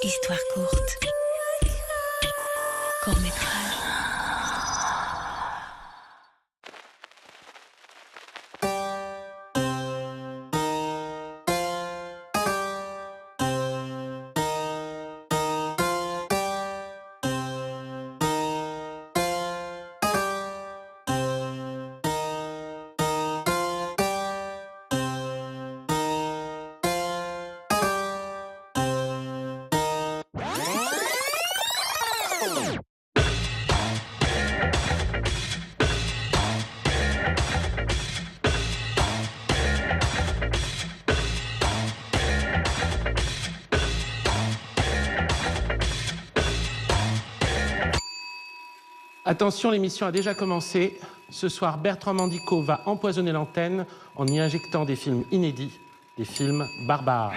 Histoire courte. Court-métrage. Attention, l'émission a déjà commencé. Ce soir, Bertrand Mandico va empoisonner l'antenne en y injectant des films inédits, des films barbares.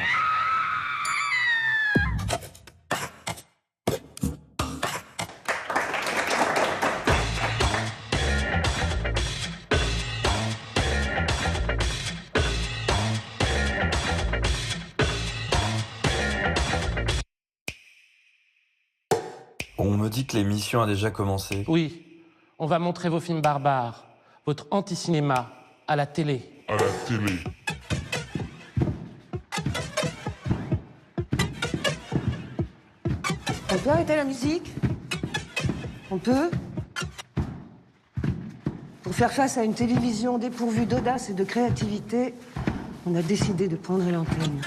On me dit que l'émission a déjà commencé. Oui, on va montrer vos films barbares, votre anti-cinéma, à la télé. À la télé. On peut arrêter la musique? On peut? Pour faire face à une télévision dépourvue d'audace et de créativité, on a décidé de prendre l'antenne.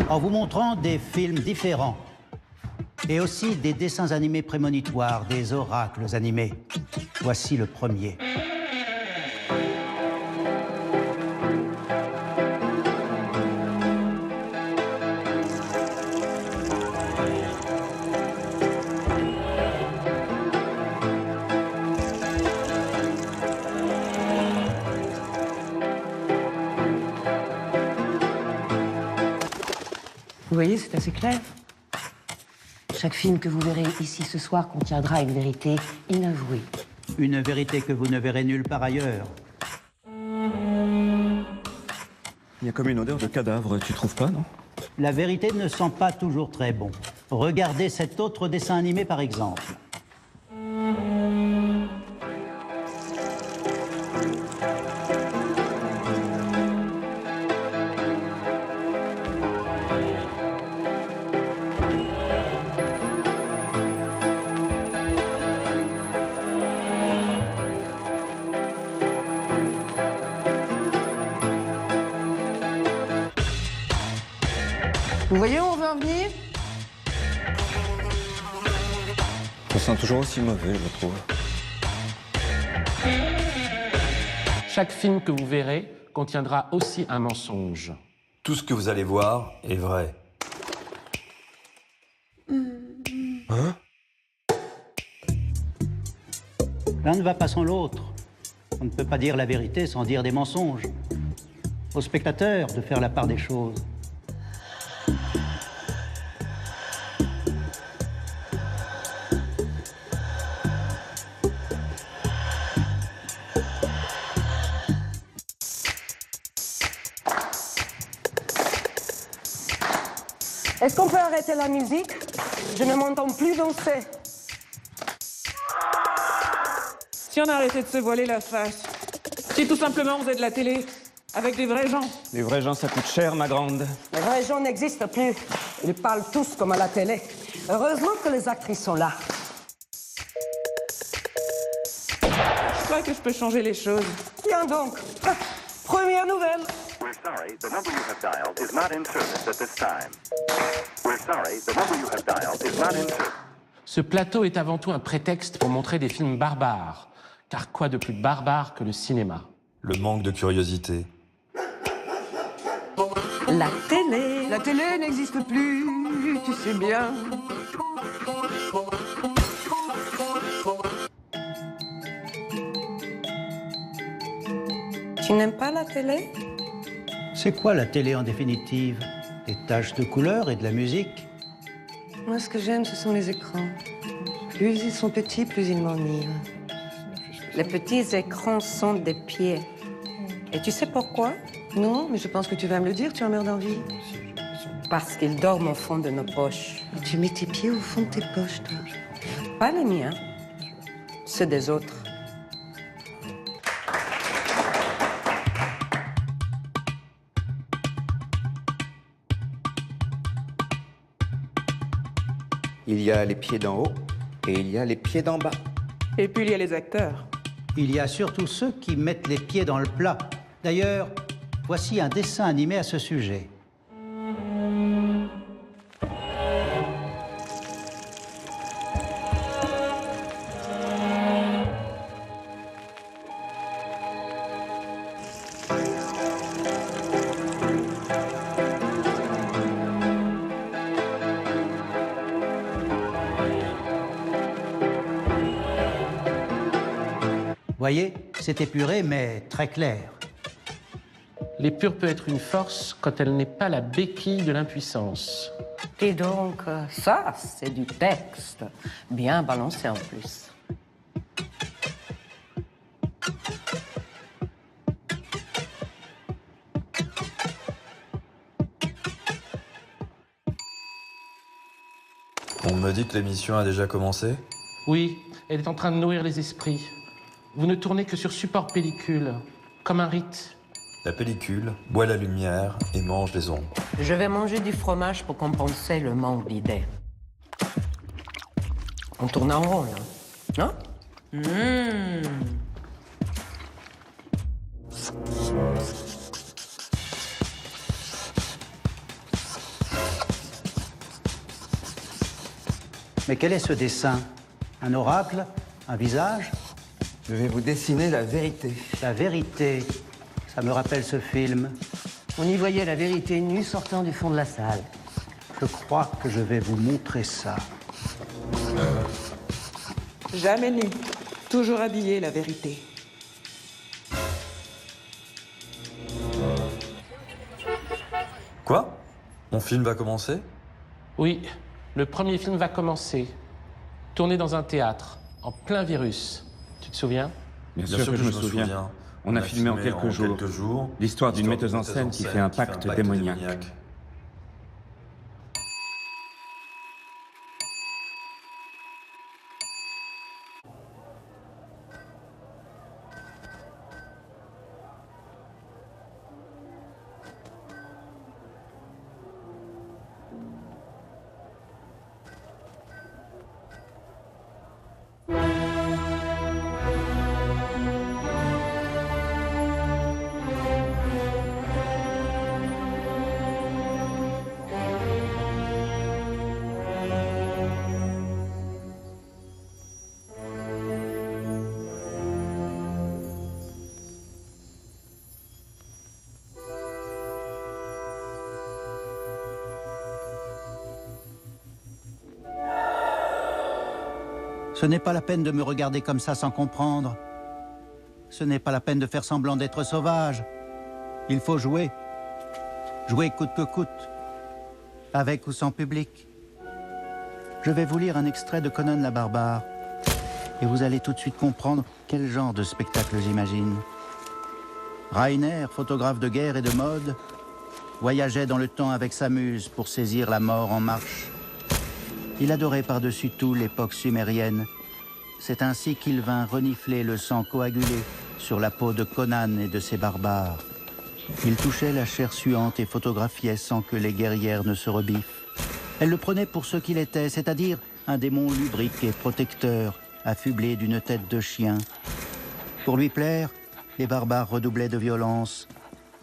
En vous montrant des films différents et aussi des dessins animés prémonitoires, des oracles animés. Voici le premier. Vous voyez, c'est assez clair. Chaque film que vous verrez ici ce soir contiendra une vérité inavouée. Une vérité que vous ne verrez nulle part ailleurs. Il y a comme une odeur de cadavre, tu trouves pas, non? La vérité ne sent pas toujours très bon. Regardez cet autre dessin animé par exemple. Vous voyez où on veut en venir? Ça sent toujours aussi mauvais, je trouve. Chaque film que vous verrez contiendra aussi un mensonge. Tout ce que vous allez voir est vrai. Hein? L'un ne va pas sans l'autre. On ne peut pas dire la vérité sans dire des mensonges. Aux spectateurs de faire la part des choses. Est-ce qu'on peut arrêter la musique? Je ne m'entends plus danser. Si on arrêtait de se voiler la face, si tout simplement on faisait de la télé avec des vrais gens. Les vrais gens, ça coûte cher, ma grande. Les vrais gens n'existent plus. Ils parlent tous comme à la télé. Heureusement que les actrices sont là. Je crois que je peux changer les choses. Tiens donc. Ah, première nouvelle. We're sorry, the number you have dialed is not in service at this time. We're sorry, the number you have dialed is not in service. Ce plateau est avant tout un prétexte pour montrer des films barbares. Car quoi de plus barbare que le cinéma? Le manque de curiosité. La télé. La télé n'existe plus, tu sais bien. Tu n'aimes pas la télé? C'est quoi la télé en définitive? Des taches de couleur et de la musique? Moi, ce que j'aime, ce sont les écrans. Plus ils sont petits, plus ils m'ennuient. Les petits écrans sont des pieds. Et tu sais pourquoi? Non, mais je pense que tu vas me le dire, tu en meurs d'envie. Parce qu'ils dorment au fond de nos poches. Tu mets tes pieds au fond de tes poches, toi. Pas les miens, ceux des autres. Il y a les pieds d'en haut et il y a les pieds d'en bas. Et puis il y a les acteurs. Il y a surtout ceux qui mettent les pieds dans le plat. D'ailleurs, voici un dessin animé à ce sujet. Voyez, c'est épuré, mais très clair. L'épure peut être une force quand elle n'est pas la béquille de l'impuissance. Et donc, ça, c'est du texte. Bien balancé en plus. On me dit que l'émission a déjà commencé? Oui, elle est en train de nourrir les esprits. Vous ne tournez que sur support pellicule, comme un rite. La pellicule boit la lumière et mange les ombres. Je vais manger du fromage pour compenser le manque d'idées. On tourne en rond, là. Non? Mais quel est ce dessin? Un oracle? Un visage? Je vais vous dessiner la vérité. La vérité, ça me rappelle ce film. On y voyait la vérité nue sortant du fond de la salle. Je crois que je vais vous montrer ça. Jamais nu. Toujours habillé, la vérité. Quoi? Mon film va commencer? Oui, le premier film va commencer. Tourné dans un théâtre, en plein virus. Tu te souviens? Bien sûr que je me souviens. On a filmé en quelques jours l'histoire d'une metteuse en scène qui fait un pacte démoniaque. Ce n'est pas la peine de me regarder comme ça sans comprendre. Ce n'est pas la peine de faire semblant d'être sauvage. Il faut jouer. Jouer coûte que coûte. Avec ou sans public. Je vais vous lire un extrait de Conan la Barbare. Et vous allez tout de suite comprendre quel genre de spectacle j'imagine. Rainer, photographe de guerre et de mode, voyageait dans le temps avec sa muse pour saisir la mort en marche. Il adorait par-dessus tout l'époque sumérienne. C'est ainsi qu'il vint renifler le sang coagulé sur la peau de Conan et de ses barbares. Il touchait la chair suante et photographiait sans que les guerrières ne se rebiffent. Elle le prenait pour ce qu'il était, c'est-à-dire un démon lubrique et protecteur, affublé d'une tête de chien. Pour lui plaire, les barbares redoublaient de violence.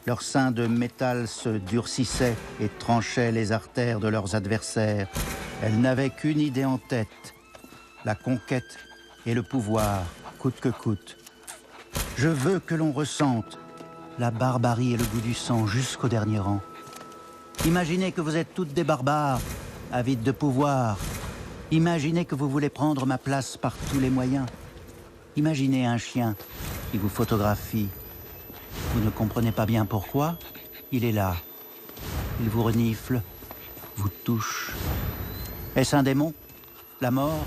Leurs seins de métal se durcissaient et tranchaient les artères de leurs adversaires. Elles n'avaient qu'une idée en tête, la conquête et le pouvoir, coûte que coûte. Je veux que l'on ressente la barbarie et le goût du sang jusqu'au dernier rang. Imaginez que vous êtes toutes des barbares, avides de pouvoir. Imaginez que vous voulez prendre ma place par tous les moyens. Imaginez un chien qui vous photographie. Vous ne comprenez pas bien pourquoi? Il est là. Il vous renifle, vous touche. Est-ce un démon? La mort?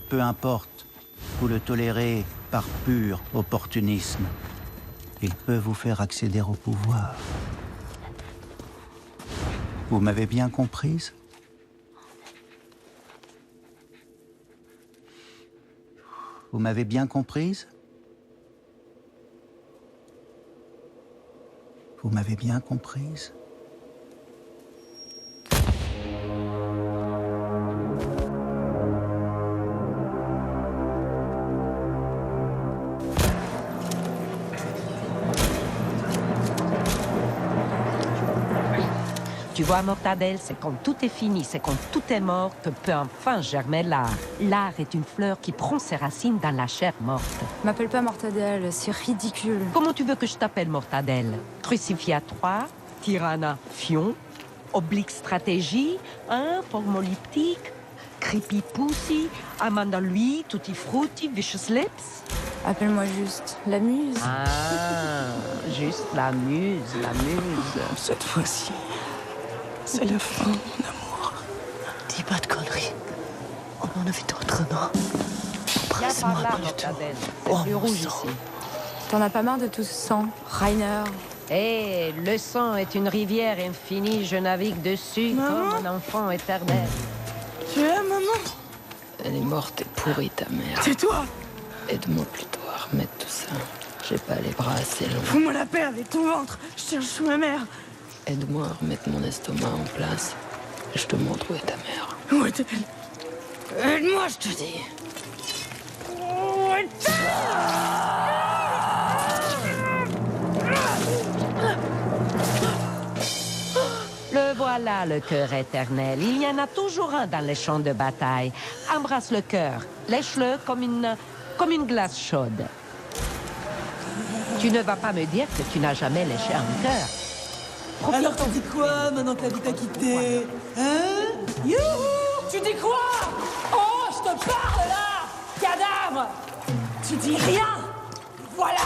Peu importe. Vous le tolérez par pur opportunisme. Il peut vous faire accéder au pouvoir. Vous m'avez bien comprise? Vous m'avez bien comprise? Vous m'avez bien comprise? Tu vois, Mortadelle, c'est quand tout est fini, c'est quand tout est mort que peut enfin germer l'art. L'art est une fleur qui prend ses racines dans la chair morte. M'appelle pas Mortadelle, c'est ridicule. Comment tu veux que je t'appelle Mortadelle? Crucifia 3, Tyranna Fion, Oblique Stratégie, Formoliptique, Creepy Pussy, Amanda Louis, Tutti Frutti, Vicious Lips. Appelle-moi juste la muse. Ah, juste la muse, la muse. Cette fois-ci, c'est la fin, mon amour. Dis pas de conneries. On en a vu d'autres, non? Viens par là, Mortadelle. C'est plus rouge ici. T'en as pas marre de tout ce sang, Rainer? Eh, le sang est une rivière infinie, je navigue dessus comme un enfant éternel. Tu l'aimes, maman? Elle est morte et pourrie, ta mère. C'est toi? Aide-moi plutôt à remettre tout ça. J'ai pas les bras assez longs. Fous-moi la paix avec ton ventre. Je cherche ma mère. Aide-moi à remettre mon estomac en place. Je te montre où est ta mère. Où est-elle? Aide-moi, je te dis. Où est-elle? Le voilà, le cœur éternel. Il y en a toujours un dans les champs de bataille. Embrasse le cœur. Lèche-le comme une glace chaude. Tu ne vas pas me dire que tu n'as jamais léché un cœur. Alors tu dis quoi maintenant que la vie t'a quitté? Hein? Youhou! Tu dis quoi? Oh, je te parle là! Cadavre! Tu dis rien! Voilà!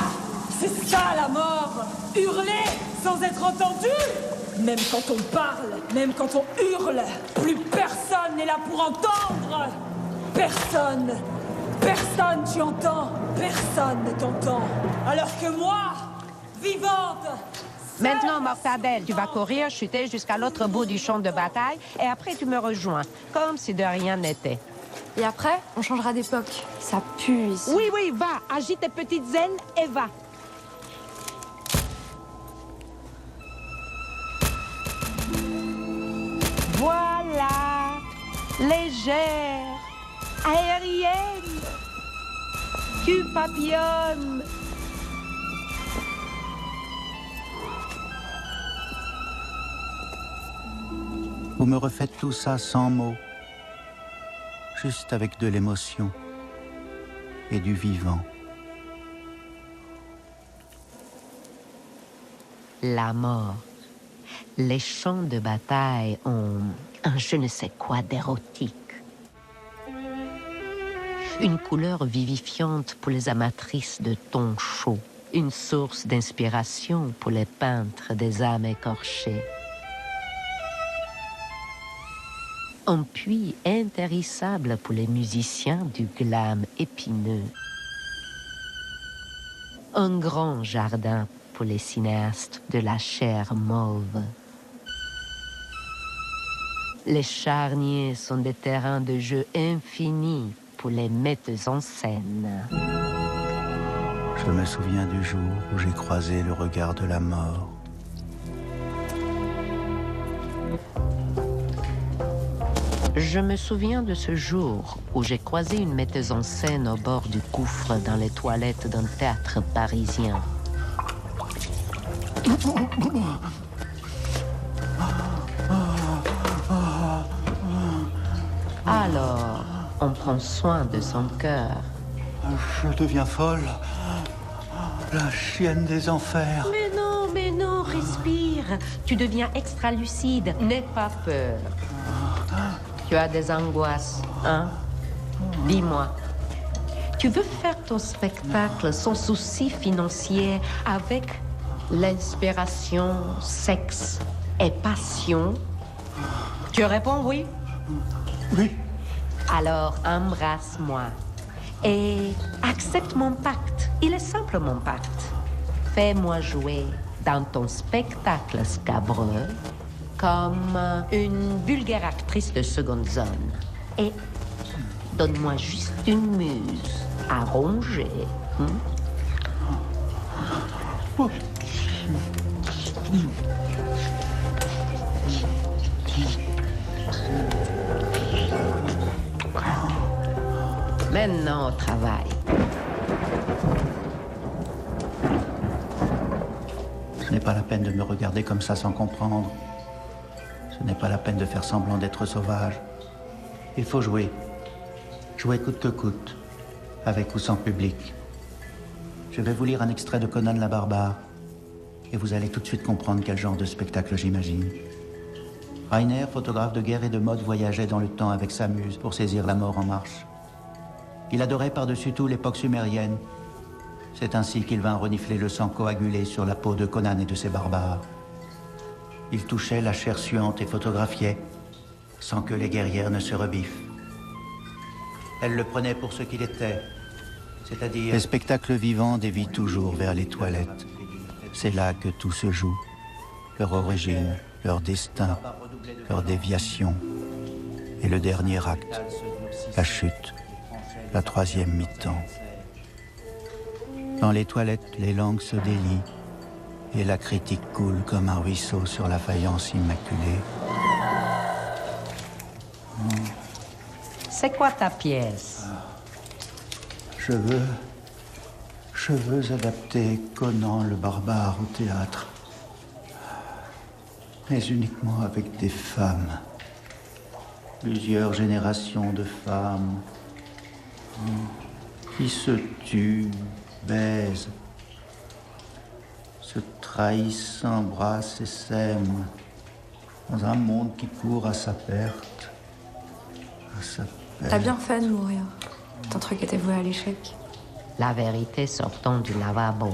C'est ça la mort! Hurler sans être entendu! Même quand on parle, même quand on hurle, plus personne n'est là pour entendre! Personne! Personne, tu entends? Personne ne t'entend! Alors que moi, vivante! Maintenant, Mortadelle, tu vas courir, chuter jusqu'à l'autre bout du champ de bataille et après tu me rejoins, comme si de rien n'était. Et après, on changera d'époque. Ça pue ici. Oui, oui, va, agite tes petites ailes et va. Voilà, légère, aérienne, tu papillonnes. Vous me refaites tout ça sans mots, juste avec de l'émotion et du vivant. La mort. Les champs de bataille ont un je ne sais quoi d'érotique. Une couleur vivifiante pour les amatrices de tons chauds. Une source d'inspiration pour les peintres des âmes écorchées. Un puits intérissable pour les musiciens du glam épineux. Un grand jardin pour les cinéastes de la chair mauve. Les charniers sont des terrains de jeu infinis pour les metteuses en scène. Je me souviens du jour où j'ai croisé le regard de la mort. Je me souviens de ce jour où j'ai croisé une metteuse en scène au bord du gouffre dans les toilettes d'un théâtre parisien. Alors, on prend soin de son cœur. Je deviens folle. La chienne des enfers. Mais non, respire. Tu deviens extra lucide. N'aie pas peur. Tu as des angoisses, hein? Dis-moi. Tu veux faire ton spectacle sans souci financier avec l'inspiration, sexe et passion? Tu réponds oui? Oui. Alors embrasse-moi et accepte mon pacte. Il est simple, mon pacte. Fais-moi jouer dans ton spectacle scabreux comme une vulgaire actrice de seconde zone. Et donne-moi juste une muse à ronger. Maintenant au travail. Ce n'est pas la peine de me regarder comme ça sans comprendre. Ce n'est pas la peine de faire semblant d'être sauvage. Il faut jouer. Jouer coûte que coûte, avec ou sans public. Je vais vous lire un extrait de Conan la Barbare, et vous allez tout de suite comprendre quel genre de spectacle j'imagine. Rainer, photographe de guerre et de mode, voyageait dans le temps avec sa muse pour saisir la mort en marche. Il adorait par-dessus tout l'époque sumérienne. C'est ainsi qu'il vint renifler le sang coagulé sur la peau de Conan et de ses barbares. Il touchait la chair suante et photographiait, sans que les guerrières ne se rebiffent. Elle le prenait pour ce qu'il était, c'est-à-dire... Les spectacles vivants dévient toujours vers les toilettes. C'est là que tout se joue. Leur origine, leur destin, leur déviation. Et le dernier acte, la chute, la troisième mi-temps. Dans les toilettes, les langues se délient et la critique coule comme un ruisseau sur la faïence immaculée. C'est quoi ta pièce? Je veux adapter Conan le barbare au théâtre. Mais uniquement avec des femmes. Plusieurs générations de femmes qui se tuent, baisent, se trahissent, s'embrassent et s'aiment dans un monde qui court à sa perte. À sa perte. T'as bien fait de mourir. Ton truc était voué à l'échec. La vérité sortant du lavabo.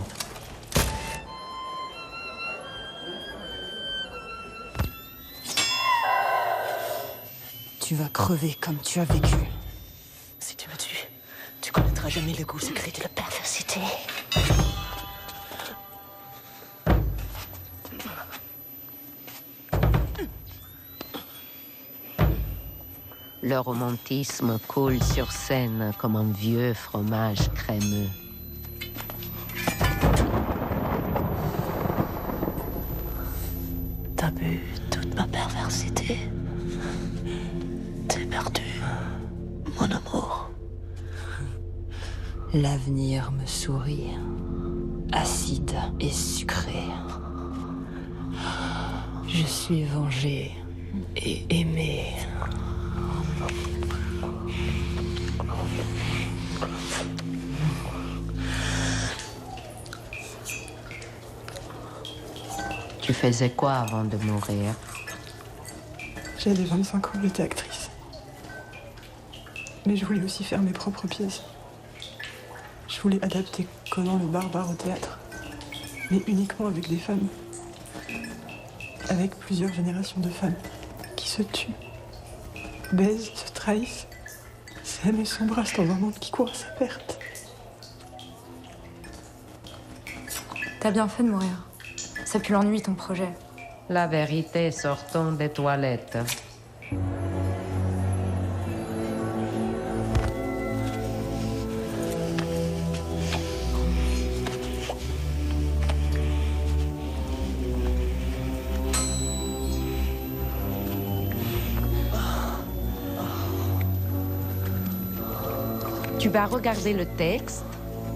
Tu vas crever comme tu as vécu. Si tu me tues, tu connaîtras jamais le goût secret de la perversité. Le romantisme coule sur scène comme un vieux fromage crémeux. T'as bu toute ma perversité. T'es perdu, mon amour. L'avenir me sourit, acide et sucré. Je suis vengée et aimée. Tu faisais quoi avant de mourir? J'avais 25 ans, j'étais actrice. Mais je voulais aussi faire mes propres pièces. Je voulais adapter Conan le barbare au théâtre. Mais uniquement avec des femmes. Avec plusieurs générations de femmes qui se tuent, baisent, se trahissent, s'aiment et s'embrassent dans un monde qui court à sa perte. T'as bien fait de mourir. Ça pue l'ennui, ton projet. La vérité sortant des toilettes. Tu vas regarder le texte.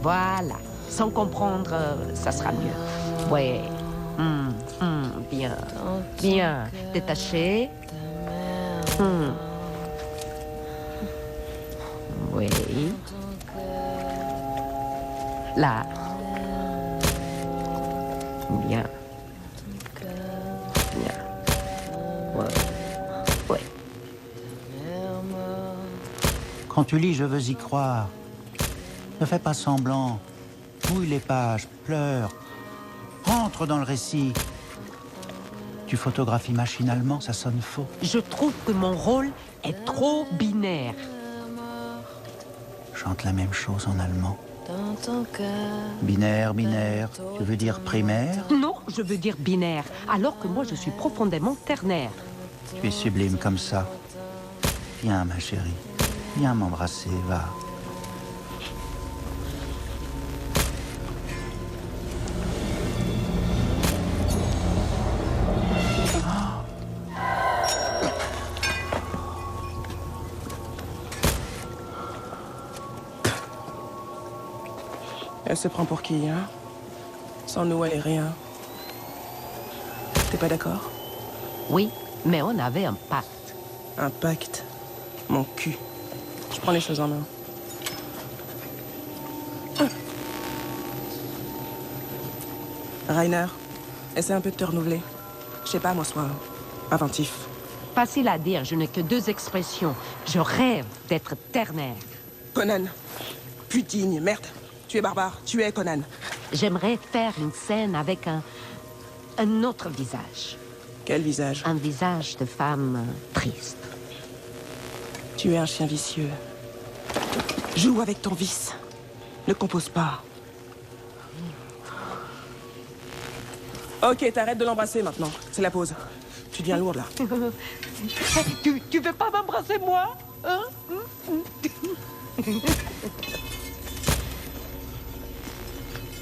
Voilà. Sans comprendre, ça sera mieux. Ouais. Bien. Bien. Détaché. Oui. Là. Bien. Bien. Ouais. Ouais. Quand tu lis « Je veux y croire », ne fais pas semblant. Mouille les pages, pleure. Entre dans le récit. Tu photographies machinalement, ça sonne faux. Je trouve que mon rôle est trop binaire. Chante la même chose en allemand. Binaire, binaire, tu veux dire primaire? Non, je veux dire binaire, alors que moi je suis profondément ternaire. Tu es sublime comme ça. Viens, ma chérie. Viens m'embrasser, va. Elle se prend pour qui, hein? Sans nous, elle est rien. T'es pas d'accord? Oui, mais on avait un pacte. Un pacte? Mon cul. Je prends les choses en main. Rainer, essaie un peu de te renouveler. Je sais pas, moi, sois inventif. Facile à dire, je n'ai que 2 expressions. Je rêve d'être ternaire. Conan. Putigne, merde. Tu es barbare, tu es Conan. J'aimerais faire une scène avec un autre visage. Quel visage? Un visage de femme triste. Tu es un chien vicieux. Joue avec ton vice. Ne compose pas. Ok, t'arrêtes de l'embrasser maintenant. C'est la pause. Tu deviens lourde, là. Tu veux pas m'embrasser, moi, hein?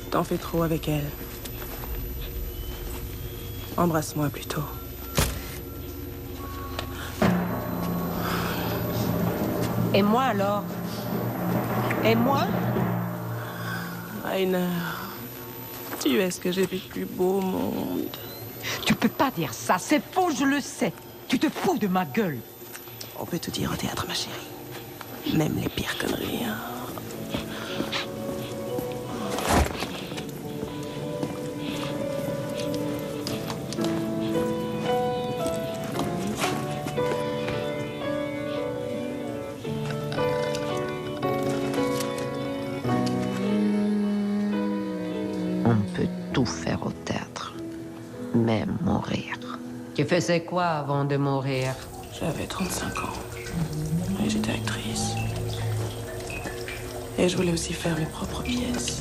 T'en fais trop avec elle. Embrasse-moi plutôt. Et moi alors? Et moi? Rainer, tu es ce que j'ai vu de plus beau au monde. Tu peux pas dire ça, c'est faux, je le sais. Tu te fous de ma gueule. On peut tout dire au théâtre, ma chérie. Même les pires conneries, hein. Faire au théâtre, même mourir. Tu faisais quoi avant de mourir? J'avais 35 ans et j'étais actrice. Et je voulais aussi faire mes propres pièces.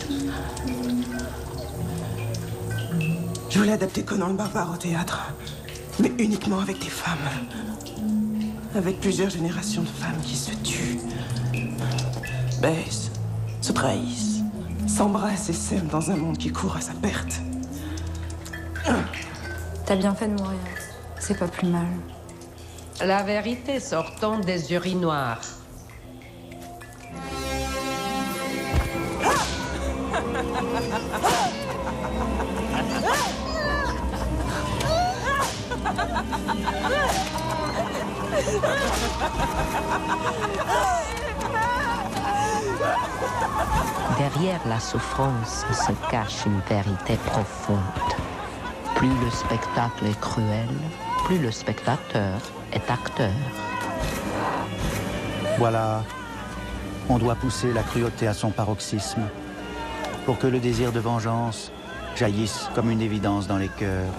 Je voulais adapter Conan le barbare au théâtre, mais uniquement avec des femmes. Avec plusieurs générations de femmes qui se tuent, baissent, se trahissent, s'embrassent et s'aiment dans un monde qui court à sa perte. T'as bien fait de mourir. C'est pas plus mal. La vérité sortant des urinoirs. Derrière la souffrance se cache une vérité profonde. Plus le spectacle est cruel, plus le spectateur est acteur. Voilà, on doit pousser la cruauté à son paroxysme pour que le désir de vengeance jaillisse comme une évidence dans les cœurs.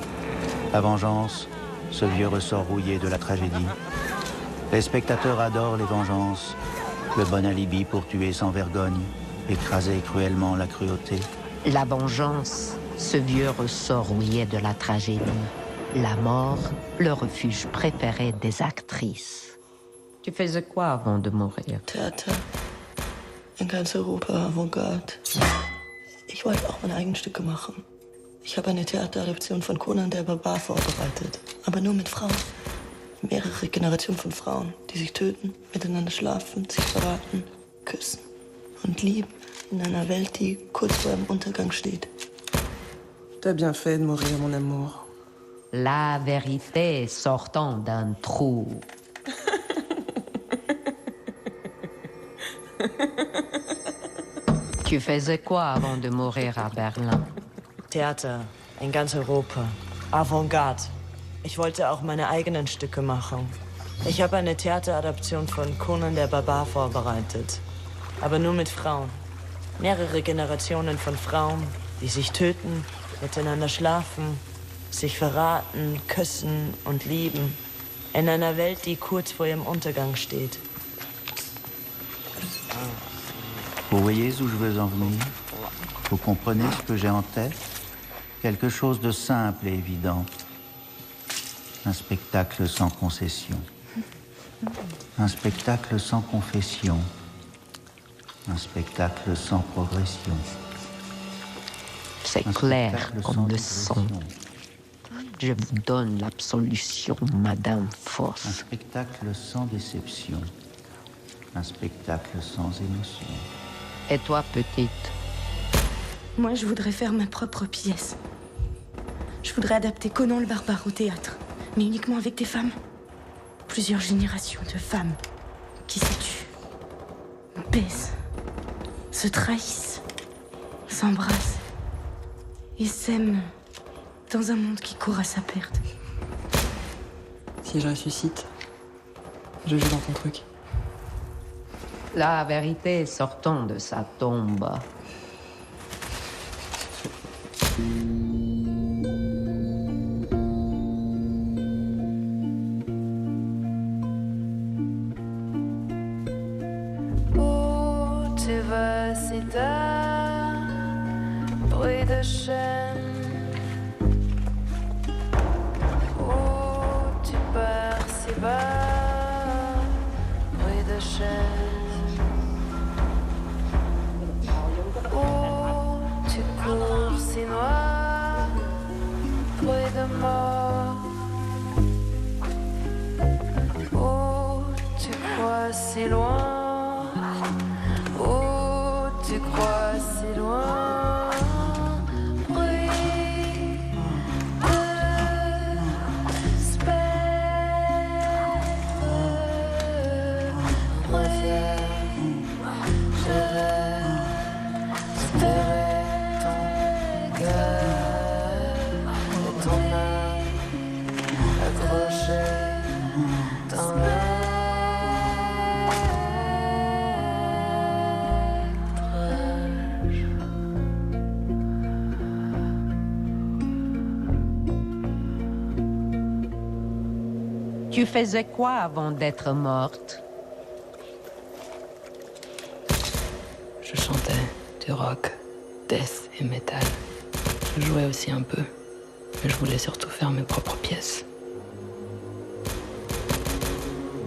La vengeance, ce vieux ressort rouillé de la tragédie. Les spectateurs adorent les vengeances, le bon alibi pour tuer sans vergogne, écraser cruellement la cruauté. La vengeance, ce vieux ressort rouillé de la tragédie. La mort, le refuge préféré des actrices. Tu faisais quoi avant de mourir? Theater. In ganz Europa, Avantgarde. Ich wollte auch meine eigenen Stücke machen. Ich habe eine Theateradaption von Conan der Barbar vorbereitet. Aber nur mit Frauen. Mehrere Generationen von Frauen, die sich töten, miteinander schlafen, sich verraten, küssen und lieben. In einer Welt, die kurz vor dem Untergang steht. T'as bien fait de mourir, mon amour. La vérité sortant d'un trou. Tu faisais quoi avant de mourir à Berlin? Theater, in ganz Europa. Avantgarde. Ich wollte auch meine eigenen Stücke machen. Ich habe eine Theateradaption von Conan der Barbar vorbereitet. Aber nur mit Frauen. Mehrere Generationen von Frauen, die sich töten, miteinander schlafen, sich verraten, küssen und lieben. In einer Welt, die kurz vor ihrem Untergang steht. Vous voyez où je veux en venir? Vous comprenez ce que j'ai en tête? Quelque chose de simple et évident. Un spectacle sans concession. Un spectacle sans confession. Un spectacle sans progression. C'est clair comme le son. Je vous donne l'absolution, Madame Foss. Un spectacle sans déception. Un spectacle sans émotion. Et toi, petite? Moi, je voudrais faire ma propre pièce. Je voudrais adapter Conan le barbare au théâtre, mais uniquement avec des femmes. Plusieurs générations de femmes qui se tuent, baisent, se trahissent, s'embrassent et s'aiment dans un monde qui court à sa perte. Si je ressuscite, je joue dans ton truc. La vérité sortant de sa tombe. Où tu vas si tard, bruit de chaîne. Où tu pars si bas, bruit de chaise. Où tu cours si noir, bruit de mort. Où tu crois si loin, où tu crois si loin, bruit de spectre, bruit. Je vais espérer ton cœur et ton âme accrochée dans Tu faisais quoi avant d'être morte? Je chantais du rock, death et metal. Je jouais aussi un peu, mais je voulais surtout faire mes propres pièces.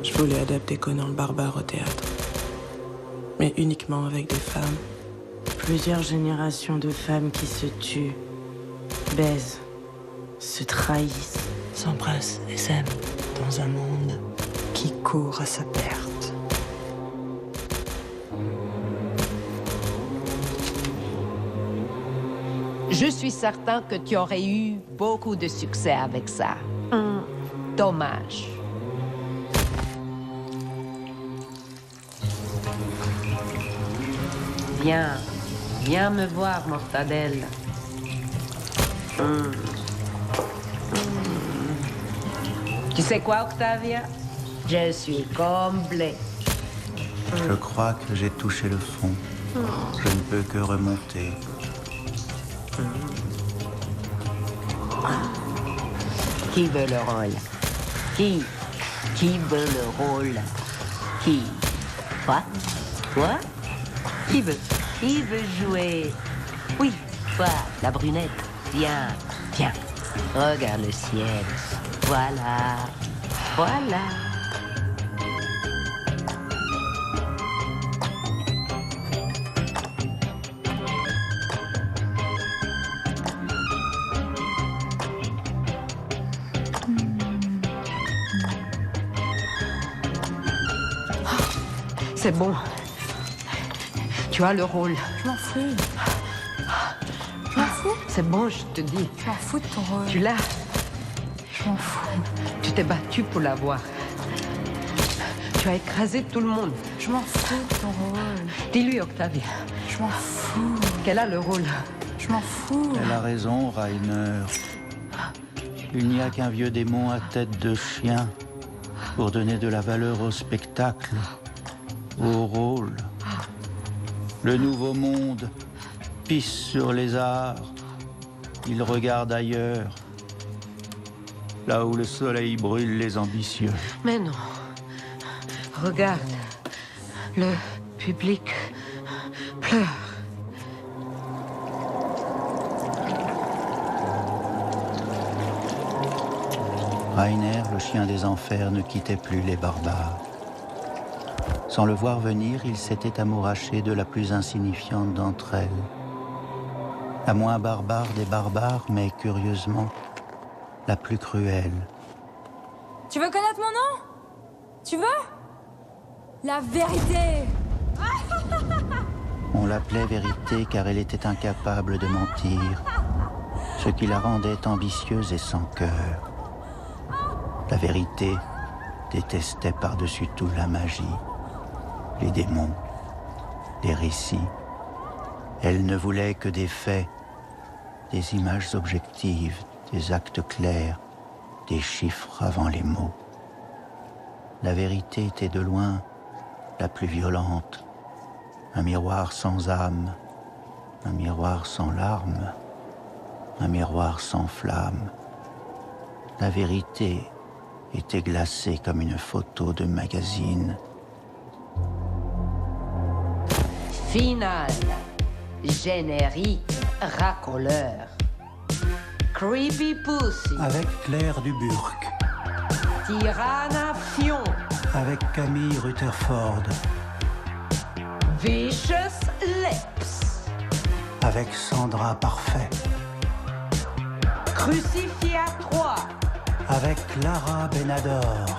Je voulais adapter Conan le barbare au théâtre, mais uniquement avec des femmes. Plusieurs générations de femmes qui se tuent, baisent, se trahissent, s'embrassent et s'aiment dans un monde qui court à sa perte. Je suis certain que tu aurais eu beaucoup de succès avec ça. Dommage. Viens me voir, Mortadelle. Tu sais quoi, Octavia? Je suis comblée. Je crois que j'ai touché le fond. Je ne peux que remonter. Qui veut le rôle? Qui veut le rôle? Qui? Toi? Toi? Qui veut jouer? Oui, toi, la brunette. Viens. Regarde le ciel. Voilà. C'est bon. Tu as le rôle. Je m'en fous. C'est bon, je te dis. Je m'en fous de ton rôle. Tu l'as. Je m'en fous. Tu t'es battu pour l'avoir. Tu as écrasé tout le monde. Je m'en fous de ton rôle. Dis-lui, Octavia. Je m'en fous. Qu'elle a le rôle. Je m'en fous. Elle a raison, Rainer. Il n'y a qu'un vieux démon à tête de chien pour donner de la valeur au spectacle, au rôle. Le nouveau monde pisse sur les arts. Il regarde ailleurs, là où le soleil brûle les ambitieux. Mais non. Regarde. Le public Pleure. Rainer, le chien des enfers, ne quittait plus les barbares. Sans le voir venir, il s'était amouraché de la plus insignifiante d'entre elles. La moins barbare des barbares, mais curieusement, la plus cruelle. Tu veux connaître mon nom? Tu veux? La vérité! On l'appelait Vérité car elle était incapable de mentir, ce qui la rendait ambitieuse et sans cœur. La Vérité détestait par-dessus tout la magie, les démons, les récits. Elle ne voulait que des faits, des images objectives, des actes clairs, des chiffres avant les mots. La Vérité était de loin la plus violente, un miroir sans âme, un miroir sans larmes, un miroir sans flamme. La Vérité était glacée comme une photo de magazine. Finale. Générique. Racoleur. Creepy Pussy. Avec Claire Duburc. Tirana Fion. Avec Camille Rutherford. Vicious Lips. Avec Sandra Parfait. Crucifié à 3. Avec Clara Benador.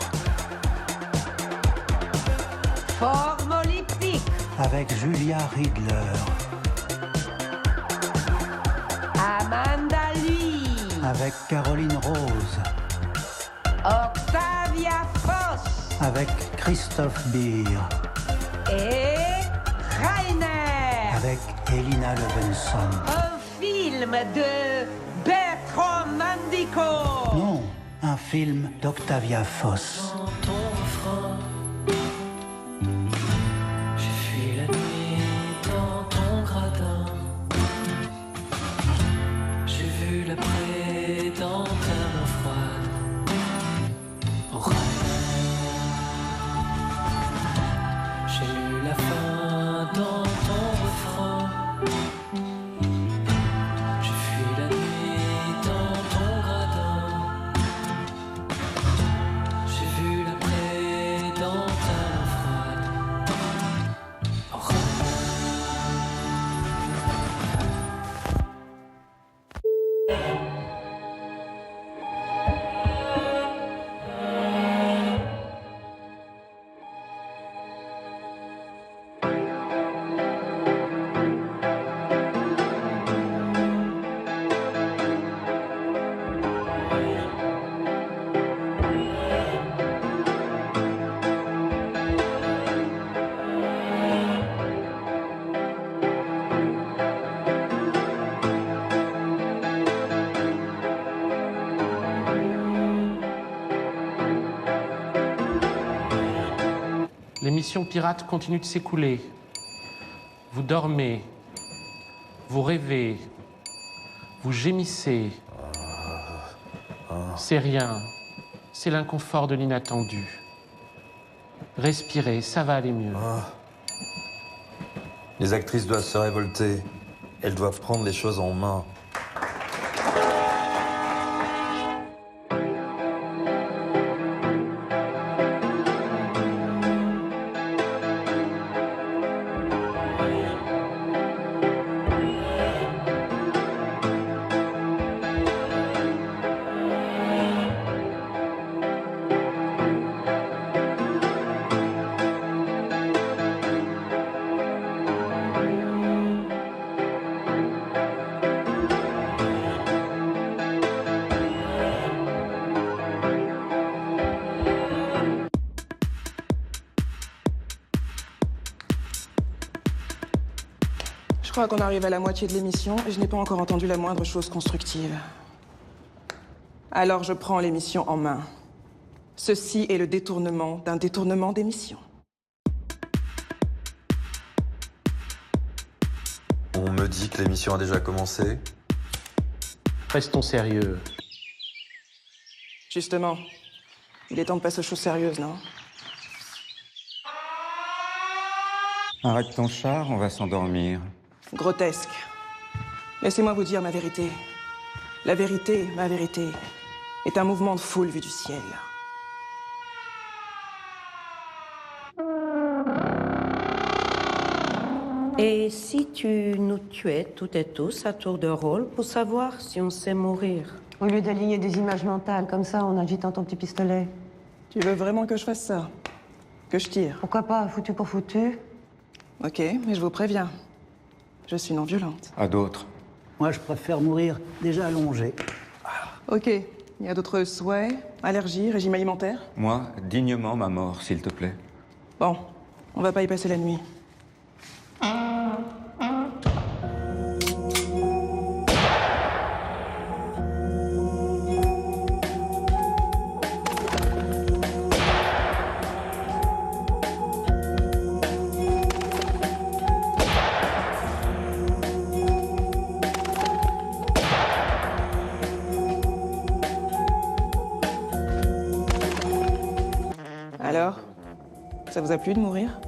Formolyptique. Avec Julia Riedler. Amanda Lui. Avec Caroline Rose. Octavia Foss. Avec Christophe Beer. Et Rainer. Avec Elina Levenson. Un film de Bertrand Mandico. Non, un film d'Octavia Foss. Ton refrain. J'ai fui la nuit dans ton gradin. J'ai vu l'après dans ta main froide. Oh, j'ai lu la fin dans ton refrain. J'ai fui la nuit dans ton gradin. J'ai vu l'après dans ta main froide. Oh, L'émission Pirate continue de s'écouler. Vous dormez, vous rêvez, vous gémissez. C'est rien, c'est l'inconfort de l'inattendu. Respirez, ça va aller mieux. Les actrices doivent se révolter. Elles doivent prendre les choses en main. Je crois qu'on arrive à la moitié de l'émission et je n'ai pas encore entendu la moindre chose constructive. Alors je prends l'émission en main. Ceci est le détournement d'un détournement d'émission. On me dit que l'émission a déjà commencé. Restons sérieux. Justement, il est temps de passer aux choses sérieuses, non? Arrête ton char, on va s'endormir. Grotesque. Laissez-moi vous dire ma vérité. La vérité, ma vérité, est un mouvement de foule vu du ciel. Et si tu nous tuais toutes et tous à tour de rôle pour savoir si on sait mourir? Au lieu d'aligner des images mentales comme ça en agitant ton petit pistolet. Tu veux vraiment que je fasse ça? Que je tire? Pourquoi pas, foutu pour foutu? Ok, mais je vous préviens. Je suis non violente. À d'autres. Moi, je préfère mourir déjà allongé. Ok. Il y a d'autres souhaits, allergies, régime alimentaire? Moi, dignement ma mort, s'il te plaît. Bon, on va pas y passer la nuit. Alors, ça vous a plu de mourir?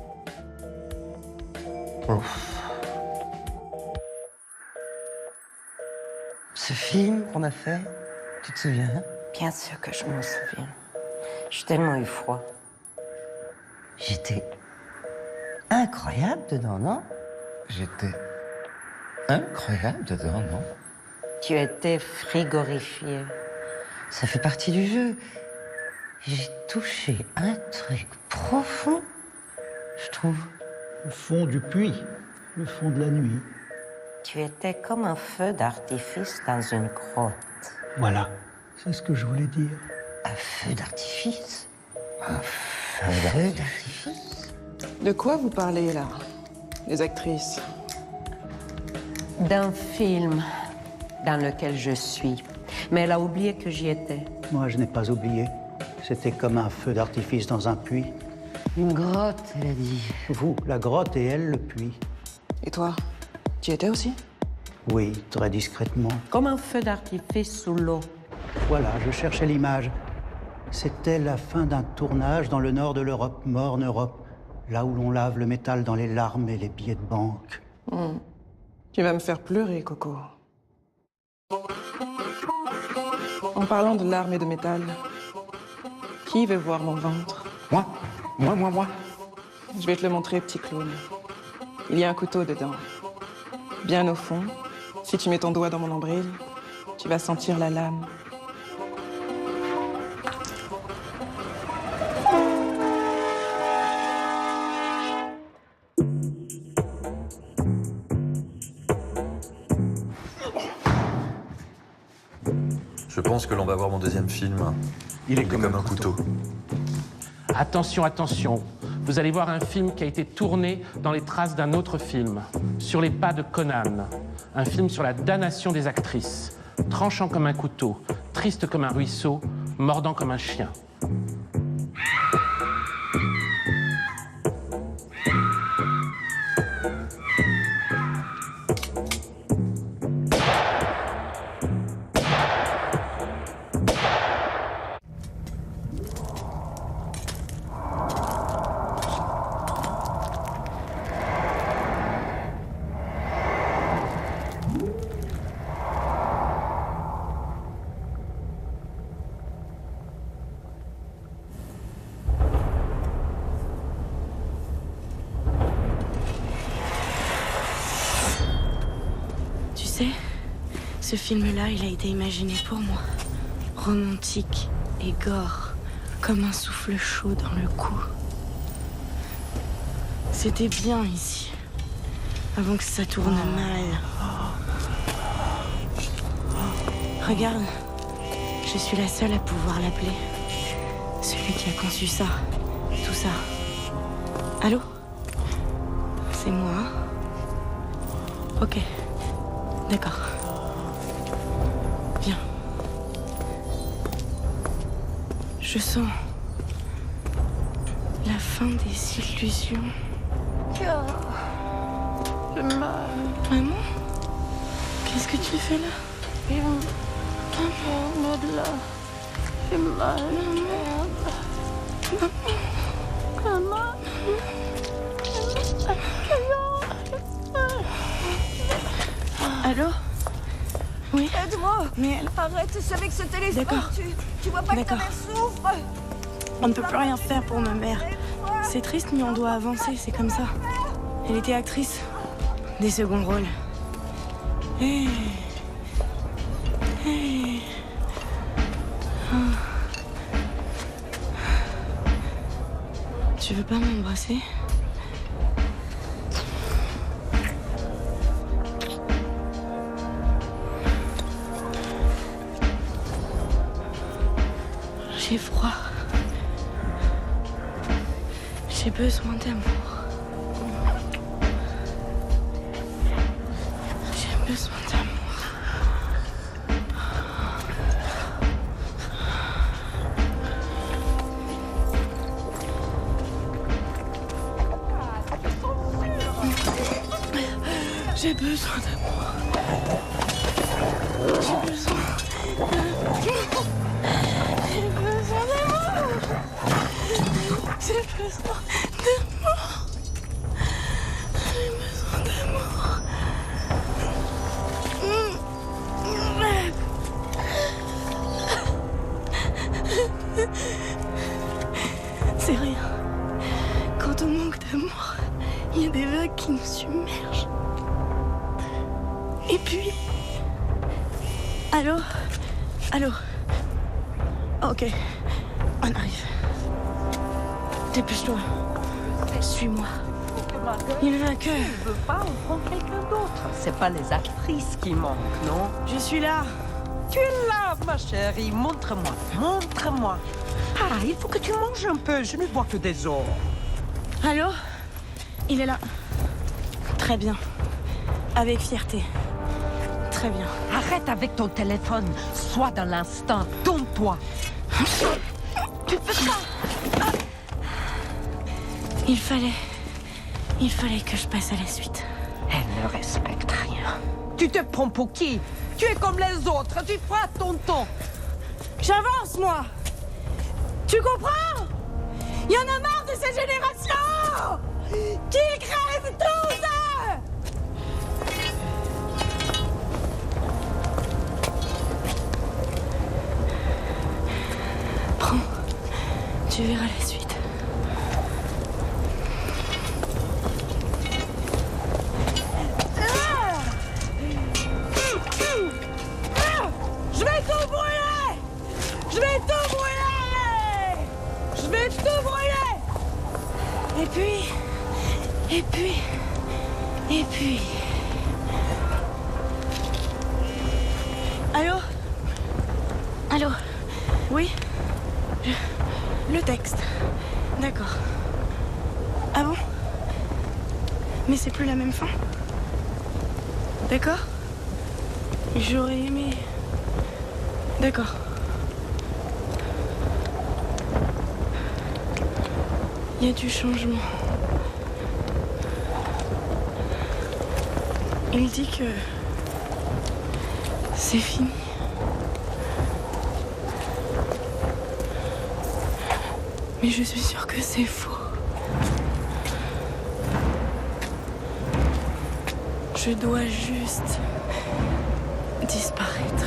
Ce film qu'on a fait, tu te souviens? Bien sûr que je m'en souviens. J'ai tellement eu froid. J'étais incroyable dedans, non? J'étais incroyable dedans, non? Tu étais frigorifié. Ça fait partie du jeu. J'ai touché un truc profond, je trouve. Le fond du puits, le fond de la nuit. Tu étais comme un feu d'artifice dans une grotte. Voilà, c'est ce que je voulais dire. Un feu d'artifice? Un feu d'artifice? De quoi vous parlez, là? Les actrices? D'un film dans lequel je suis. Mais elle a oublié que j'y étais. Moi, je n'ai pas oublié. C'était comme un feu d'artifice dans un puits. Une grotte, elle a dit. Vous, la grotte, et elle, le puits. Et toi, tu y étais aussi? Oui, très discrètement. Comme un feu d'artifice sous l'eau. Voilà, je cherchais l'image. C'était la fin d'un tournage dans le nord de l'Europe, morne Europe, là où l'on lave le métal dans les larmes et les billets de banque. Tu vas me faire pleurer, Coco. En parlant de larmes et de métal, qui veut voir mon ventre? Moi. Je vais te le montrer, petit clown. Il y a un couteau dedans. Bien au fond, si tu mets ton doigt dans mon nombril, tu vas sentir la lame. Je pense que l'on va voir mon deuxième film. Il est comme un couteau. Attention, attention. Vous allez voir un film qui a été tourné dans les traces d'un autre film, Sur les pas de Conan. Un film sur la damnation des actrices. Tranchant comme un couteau, triste comme un ruisseau, mordant comme un chien. Tu sais, ce film-là, il a été imaginé pour moi. Romantique et gore, comme un souffle chaud dans le cou. C'était bien ici, avant que ça tourne mal. Regarde, je suis la seule à pouvoir l'appeler. Celui qui a conçu ça, tout ça. Allô? C'est moi? Ok. D'accord. Viens. Je sens la fin des illusions. J'ai mal. Maman? Qu'est-ce que tu fais là? Maman, là. J'ai mal. Maman. Maman. Allô? Oui. Aide-moi. Mais arrête, c'est avec ce téléphone. D'accord. Tu vois pas que ta mère souffre? On ne peut plus rien faire pour ma mère. C'est triste, mais on doit avancer, c'est comme ça. Elle était actrice. Des seconds rôles. Hey. Hey. Oh. Tu veux pas m'embrasser? J'ai froid. J'ai besoin d'amour. J'ai besoin d'amour. J'ai besoin d'amour. J'ai besoin d'amour. J'ai besoin d'amour. J'ai besoin d'amour. J'ai besoin d'amour. C'est rien. Quand on manque d'amour, il y a des vagues qui nous submergent. Et puis... Allô? Allô? Ok. On arrive. Dépêche-toi. Suis-moi. Il va que... Tu ne veux pas, on prend quelqu'un d'autre. C'est pas les actrices qui manquent, non? Je suis là. Tu es là, ma chérie. Montre-moi. Montre-moi. Ah, il faut que tu manges un peu. Je ne vois que des os. Allô? Il est là. Très bien. Avec fierté. Très bien. Arrête avec ton téléphone. Sois dans l'instant. Tourne-toi. Tu peux pas. Il fallait que je passe à la suite. Elle ne respecte rien. Tu te prends pour qui? Tu es comme les autres. Tu feras ton temps. J'avance, moi. Tu comprends? Il y en a marre de cette génération qui crèvent tous. Prends. Tu verras la suite. Je vais tout brûler! Je vais tout brûler! Je vais tout brûler! Et puis... Allô? Allô? Oui? Le texte. D'accord. Ah bon? Mais c'est plus la même fin? D'accord? J'aurais aimé... D'accord. Il y a du changement. Il dit que... c'est fini. Mais je suis sûre que c'est faux. Je dois juste... disparaître.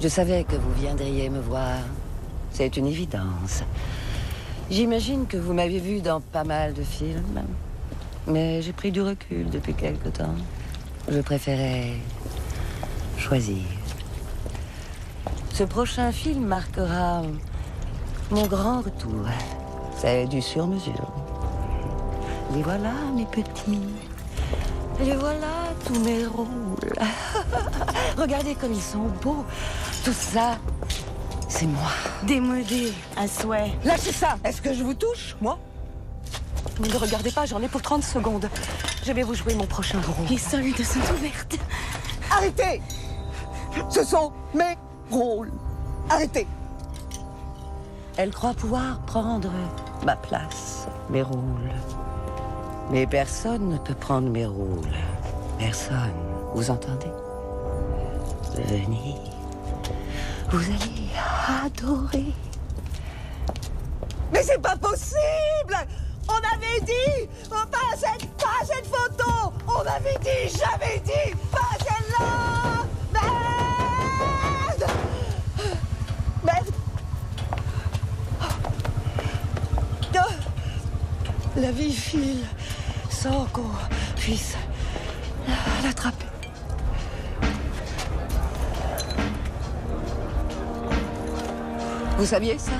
Je savais que vous viendriez me voir. C'est une évidence. J'imagine que vous m'avez vu dans pas mal de films. Mais j'ai pris du recul depuis quelque temps. Je préférais choisir. Ce prochain film marquera mon grand retour. C'est du sur-mesure. Les voilà, mes petits. Les voilà, tous mes rôles. Regardez comme ils sont beaux. Tout ça, c'est moi. Démodé, à souhait. Lâchez ça. Est-ce que je vous touche, moi? Ne me regardez pas, j'en ai pour 30 secondes. Je vais vous jouer mon prochain rôle. Les soldes sont ouvertes. Arrêtez! Ce sont mes rôles. Arrêtez! Elle croit pouvoir prendre ma place, mes rôles. Mais personne ne peut prendre mes rôles. Personne. Vous entendez? Venez. Vous allez adorer. Mais c'est pas possible! On avait dit pas cette photo! On avait dit, j'avais dit, pas celle-là! Merde! Merde! La vie file sans qu'on puisse l'attraper. Vous saviez ça?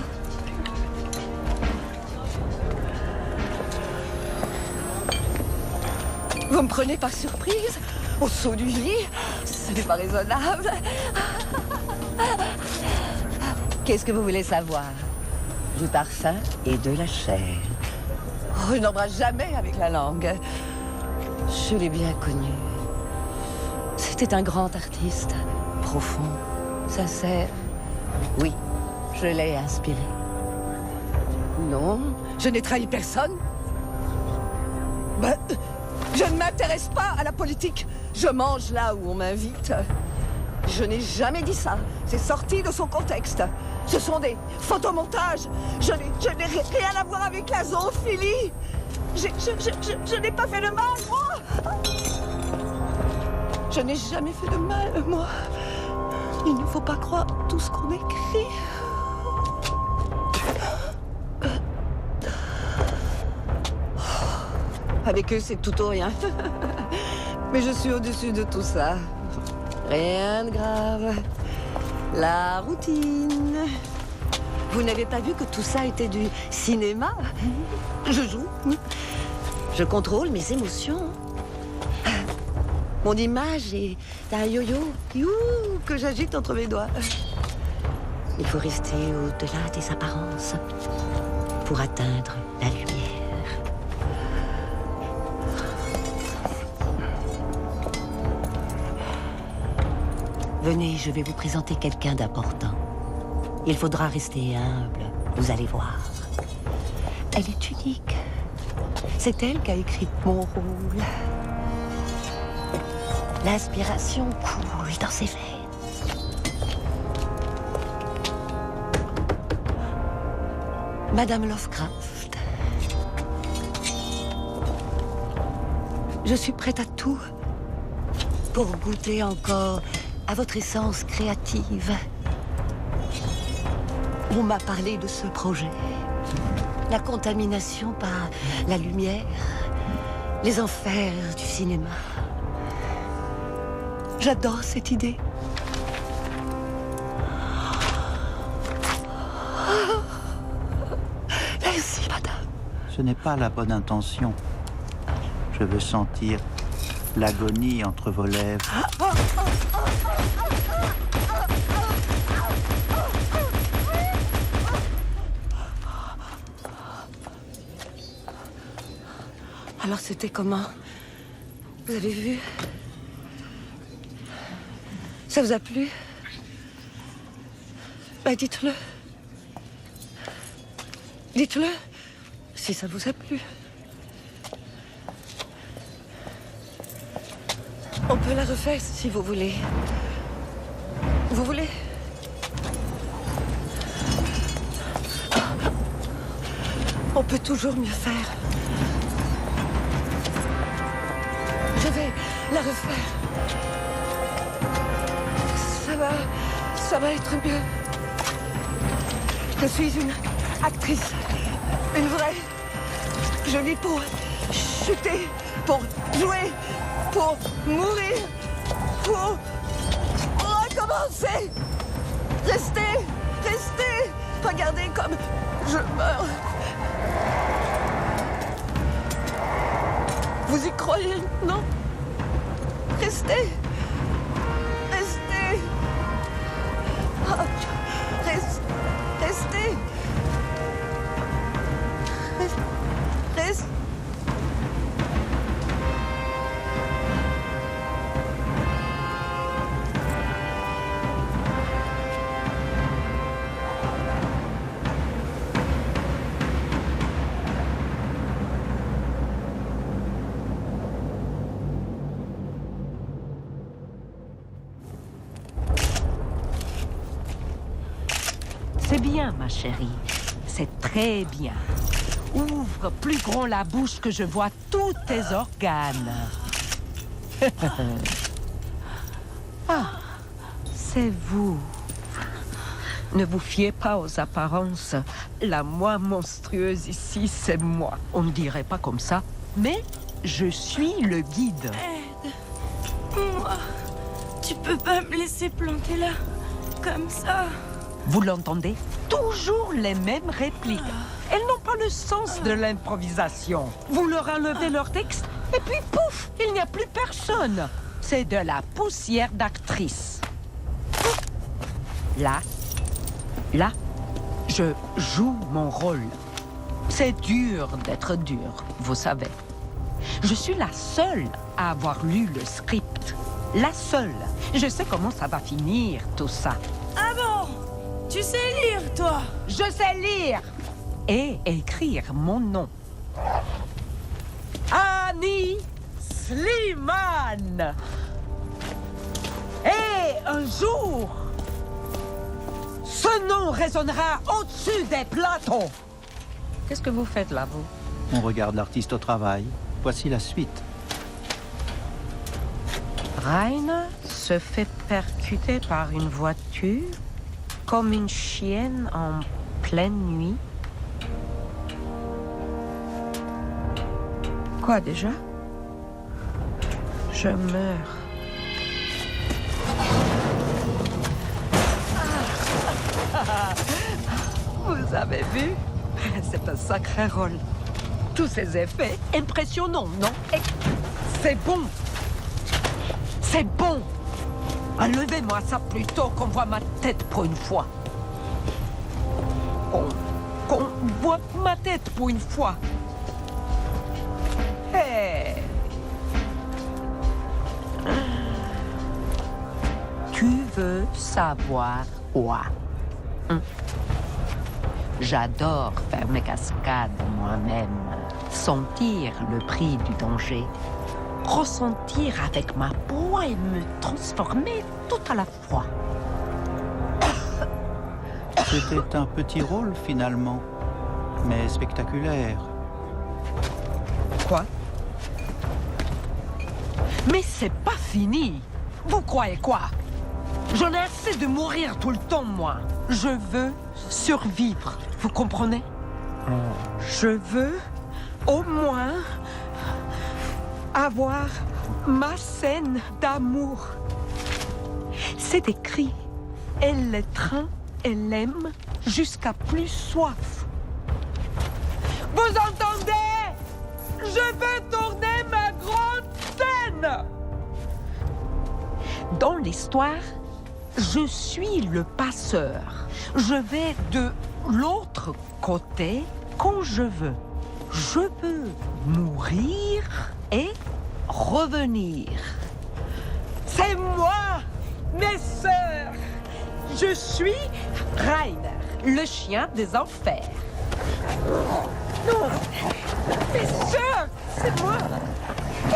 Vous me prenez par surprise? Au saut du lit? Ce n'est pas raisonnable. Qu'est-ce que vous voulez savoir? Du parfum et de la chair. Oh, je n'embrasse jamais avec la langue. Je l'ai bien connu. C'était un grand artiste, profond, sincère. Oui, je l'ai inspiré. Non, je n'ai trahi personne. Je ne m'intéresse pas à la politique. Je mange là où on m'invite. Je n'ai jamais dit ça. C'est sorti de son contexte. Ce sont des photomontages. Je n'ai rien à voir avec la zoophilie. Je n'ai pas fait de mal, moi. Je n'ai jamais fait de mal, moi. Il ne faut pas croire tout ce qu'on écrit. Avec eux, c'est tout ou rien. Mais je suis au-dessus de tout ça. Rien de grave. La routine. Vous n'avez pas vu que tout ça était du cinéma? Je joue. Je contrôle mes émotions. Mon image est un yo-yo que j'agite entre mes doigts. Il faut rester au-delà des apparences pour atteindre la lumière. Venez, je vais vous présenter quelqu'un d'important. Il faudra rester humble, vous allez voir. Elle est unique. C'est elle qui a écrit mon rôle. L'inspiration coule dans ses veines. Madame Lovecraft. Je suis prête à tout pour goûter encore à votre essence créative. On m'a parlé de ce projet. La contamination par la lumière, les enfers du cinéma. J'adore cette idée. Merci, madame. Ce n'est pas la bonne intention. Je veux sentir l'agonie entre vos lèvres. Alors c'était comment? Vous avez vu? Ça vous a plu? Ben dites-le. Dites-le si ça vous a plu. On peut la refaire si vous voulez. Vous voulez? On peut toujours mieux faire. Je vais la refaire. Ça va Ça va être mieux. Je suis une actrice. Une vraie. Je vis pour chuter, pour jouer, pour mourir, pour recommencer. Restez, restez. Regardez comme je meurs. Vous y croyez, non? Restez. Restez. Oh, restez. Restez. Restez. C'est bien, ma chérie. C'est très bien. Ouvre plus grand la bouche que je vois tous tes organes. Ah, c'est vous. Ne vous fiez pas aux apparences. La moi monstrueuse ici, c'est moi. On ne dirait pas comme ça, mais je suis le guide. Moi, tu peux pas me laisser planter là, comme ça. Vous l'entendez? Toujours les mêmes répliques. Elles n'ont pas le sens de l'improvisation. Vous leur enlevez leur texte et puis pouf, il n'y a plus personne. C'est de la poussière d'actrice. Là, je joue mon rôle. C'est dur d'être dur, vous savez. Je suis la seule à avoir lu le script. La seule. Je sais comment ça va finir, tout ça. Ah bon? Tu sais lire, toi? Je sais lire et écrire mon nom. Annie Slimane. Et un jour, ce nom résonnera au-dessus des plateaux. Qu'est-ce que vous faites là, vous? On regarde l'artiste au travail. Voici la suite. Rainer se fait percuter par une voiture comme une chienne en pleine nuit. Quoi déjà? Je meurs. Vous avez vu? C'est un sacré rôle. Tous ces effets impressionnants, non? Et c'est bon. C'est bon. Enlevez-moi ça plutôt qu'on voit ma tête pour une fois. Qu'on voit ma tête pour une fois. Hey. Tu veux savoir quoi? J'adore faire mes cascades moi-même. Sentir le prix du danger. Ressentir avec ma peau et me transformer tout à la fois. C'était un petit rôle finalement, mais spectaculaire. Quoi? Mais c'est pas fini. Vous croyez quoi? J'en ai assez de mourir tout le temps, moi. Je veux survivre. Vous comprenez? Je veux au moins avoir ma scène d'amour. C'est écrit. Elle l'étreint, elle l'aime jusqu'à plus soif. Vous entendez? Je veux tourner ma grande scène. Dans l'histoire, je suis le passeur. Je vais de l'autre côté quand je veux. Je peux mourir et revenir. C'est moi, mes sœurs. Je suis Rainer, le chien des enfers. Non, mes sœurs, c'est moi.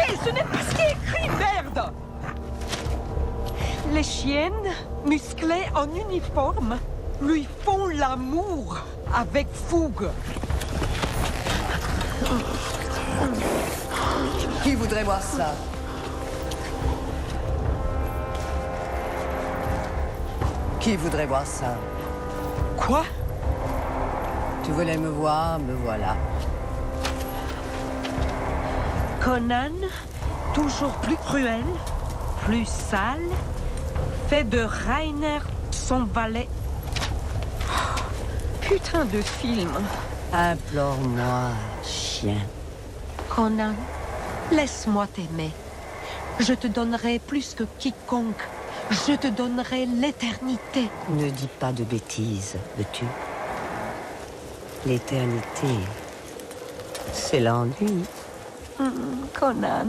Et ce n'est pas ce qui est écrit, merde. Les chiennes, musclées en uniforme, lui font l'amour avec fougue. Qui voudrait voir ça? Qui voudrait voir ça? Quoi? Tu voulais me voir, me voilà. Conan, toujours plus cruel, plus sale, fait de Rainer son valet. Putain de film. Implore-moi, chien. Conan, laisse-moi t'aimer. Je te donnerai plus que quiconque. Je te donnerai l'éternité. Ne dis pas de bêtises, veux-tu? L'éternité, c'est l'ennui. Conan.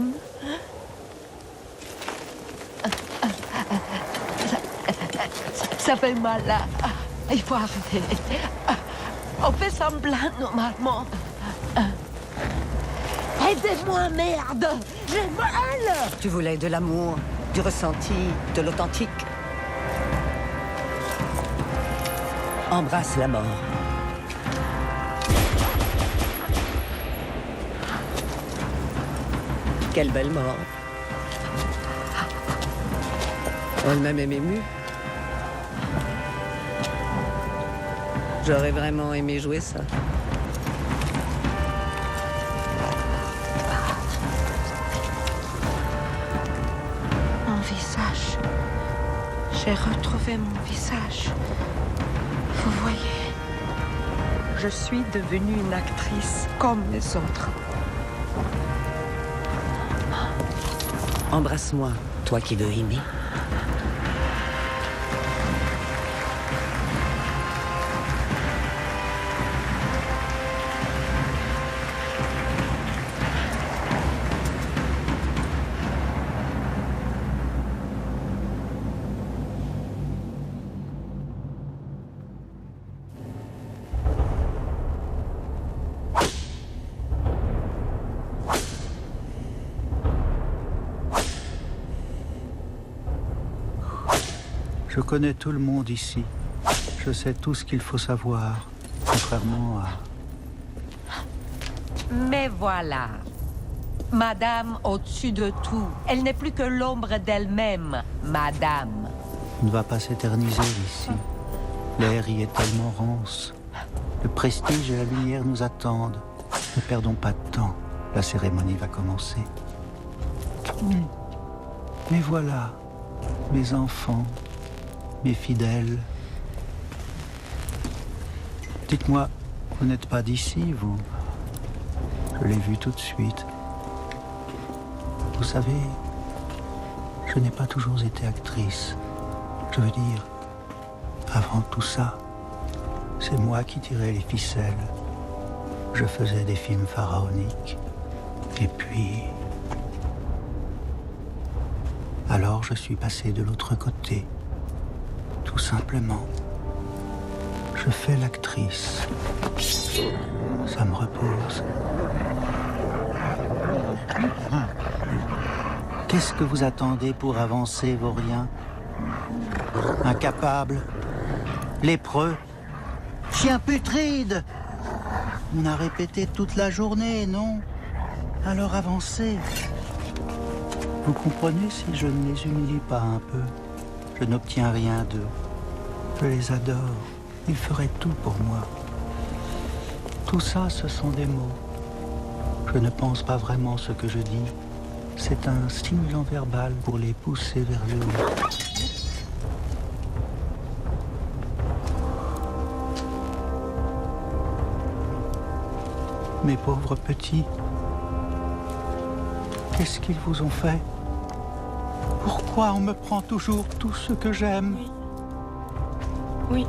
Ça fait mal là. Il faut arrêter. On fait semblant normalement. Aidez-moi, merde! J'ai mal! Tu voulais de l'amour, du ressenti, de l'authentique. Embrasse la mort. Quelle belle mort. Elle m'a même émue. J'aurais vraiment aimé jouer ça. Mon visage. J'ai retrouvé mon visage. Vous voyez, Je suis devenue une actrice comme les autres. Embrasse-moi, toi qui veux aimer. Je connais tout le monde ici. Je sais tout ce qu'il faut savoir, contrairement à... Mais voilà. Madame au-dessus de tout. Elle n'est plus que l'ombre d'elle-même, Madame. On ne va pas s'éterniser ici. L'air y est tellement rance. Le prestige et la lumière nous attendent. Ne perdons pas de temps. La cérémonie va commencer. Mais voilà, mes enfants, mes fidèles. Dites-moi, vous n'êtes pas d'ici, vous? Je l'ai vu tout de suite. Vous savez, je n'ai pas toujours été actrice. Je veux dire, avant tout ça, c'est moi qui tirais les ficelles. Je faisais des films pharaoniques. Et puis... alors je suis passé de l'autre côté. Tout simplement. Je fais l'actrice. Ça me repose. Qu'est-ce que vous attendez pour avancer, vaurien? Incapable? Lépreux? Chien putride? On a répété toute la journée, non? Alors avancez. Vous comprenez si je ne les humilie pas un peu? Je n'obtiens rien d'eux. Je les adore. Ils feraient tout pour moi. Tout ça, ce sont des mots. Je ne pense pas vraiment ce que je dis. C'est un stimulant verbal pour les pousser vers le haut. Mes pauvres petits, qu'est-ce qu'ils vous ont fait? Pourquoi on me prend toujours tout ce que j'aime? Oui.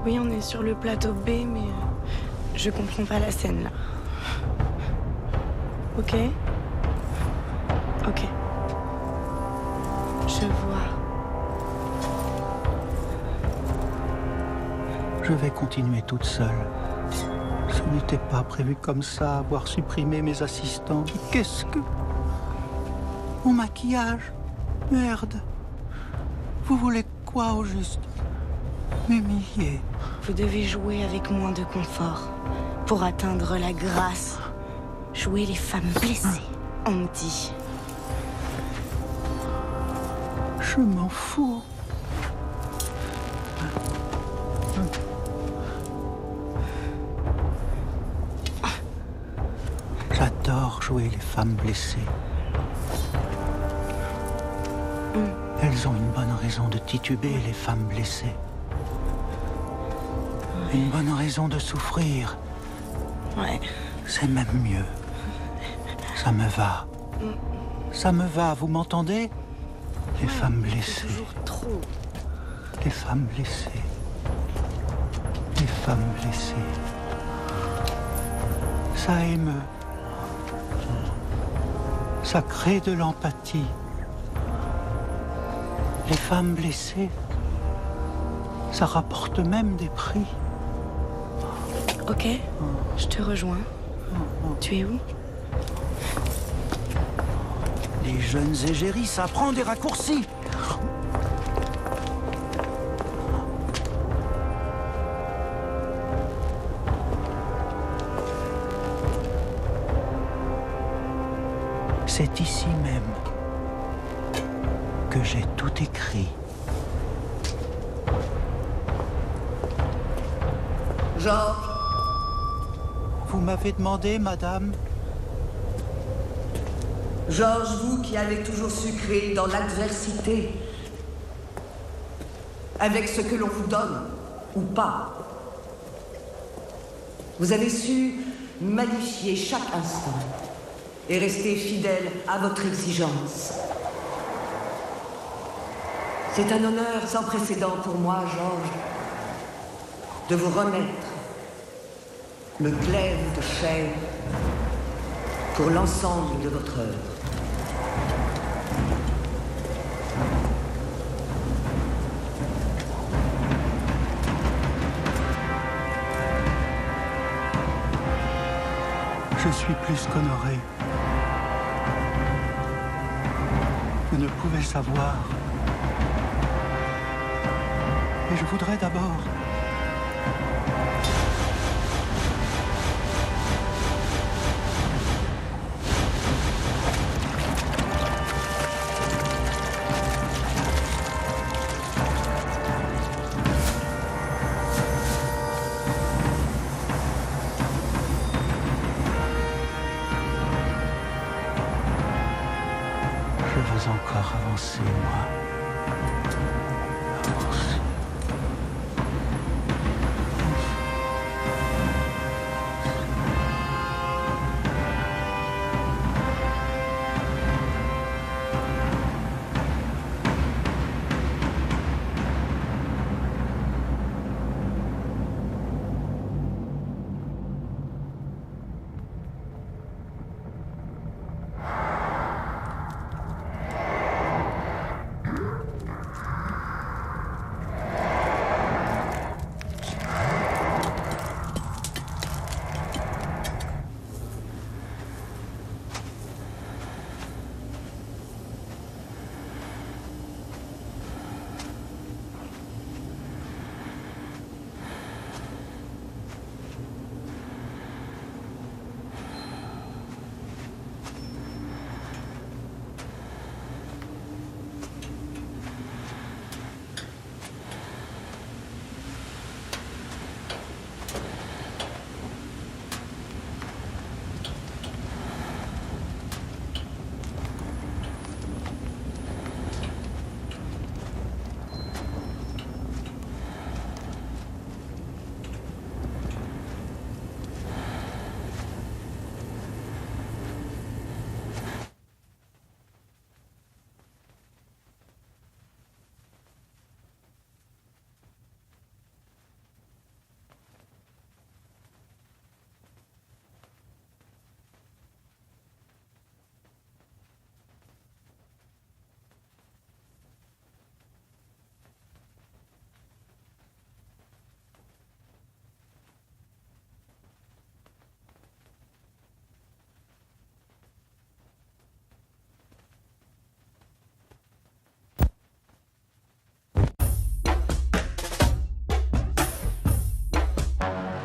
Oui, on est sur le plateau B, mais je comprends pas la scène, là. Ok? Ok. Je vois. Je vais continuer toute seule. Ce n'était pas prévu comme ça, avoir supprimé mes assistants. Qu'est-ce que... Mon maquillage? Merde. Vous voulez quoi au juste? M'humilier. Vous devez jouer avec moins de confort pour atteindre la grâce. Jouer les femmes blessées, on me dit. Je m'en fous. J'adore jouer les femmes blessées. Elles ont une bonne raison de tituber, les femmes blessées. Une bonne raison de souffrir. Ouais. C'est même mieux. Ça me va. Ça me va, vous m'entendez? Les femmes blessées. Toujours trop. Les femmes blessées. Les femmes blessées. Ça émeut. Ça crée de l'empathie. Les femmes blessées, ça rapporte même des prix. Ok, je te rejoins. Tu es où? Les jeunes égéries, ça prend des raccourcis. C'est ici même que j'ai tout écrit. Georges. Vous m'avez demandé, madame? Georges, vous qui avez toujours su créer dans l'adversité, avec ce que l'on vous donne, ou pas. Vous avez su magnifier chaque instant et rester fidèle à votre exigence. C'est un honneur sans précédent pour moi, Georges, de vous remettre le glaive de chair pour l'ensemble de votre œuvre. Je suis plus qu'honoré. Vous ne pouvez savoir. Et je voudrais d'abord encore avancer, moi. Avancer.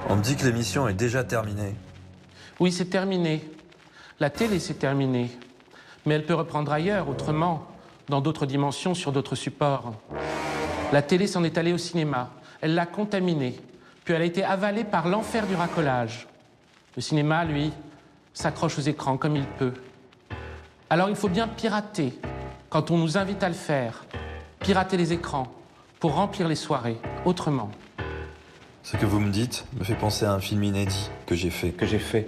On me dit que l'émission est déjà terminée. Oui, c'est terminé. La télé, c'est terminé. Mais elle peut reprendre ailleurs, autrement, dans d'autres dimensions, sur d'autres supports. La télé s'en est allée au cinéma. Elle l'a contaminée. Puis elle a été avalée par l'enfer du racolage. Le cinéma, lui, s'accroche aux écrans comme il peut. Alors il faut bien pirater, quand on nous invite à le faire, pirater les écrans pour remplir les soirées autrement. Ce que vous me dites me fait penser à un film inédit que j'ai fait.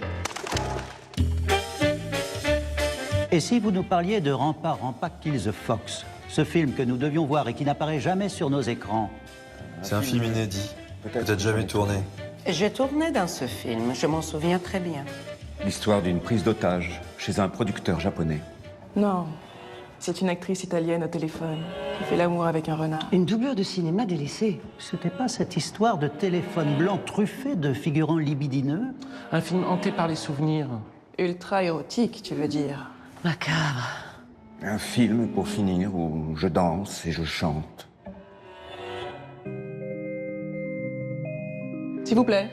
Et si vous nous parliez de Rampart Kills the Fox, ce film que nous devions voir et qui n'apparaît jamais sur nos écrans? C'est un film inédit, peut-être jamais tourné. J'ai tourné dans ce film, je m'en souviens très bien. L'histoire d'une prise d'otage chez un producteur japonais. Non, c'est une actrice italienne au téléphone qui fait l'amour avec un renard. Une doublure de cinéma délaissée. C'était pas cette histoire de téléphone blanc truffé de figurants libidineux? Un film hanté par les souvenirs. Ultra érotique, tu veux dire? Macabre. Un film, pour finir, où je danse et je chante. S'il vous plaît,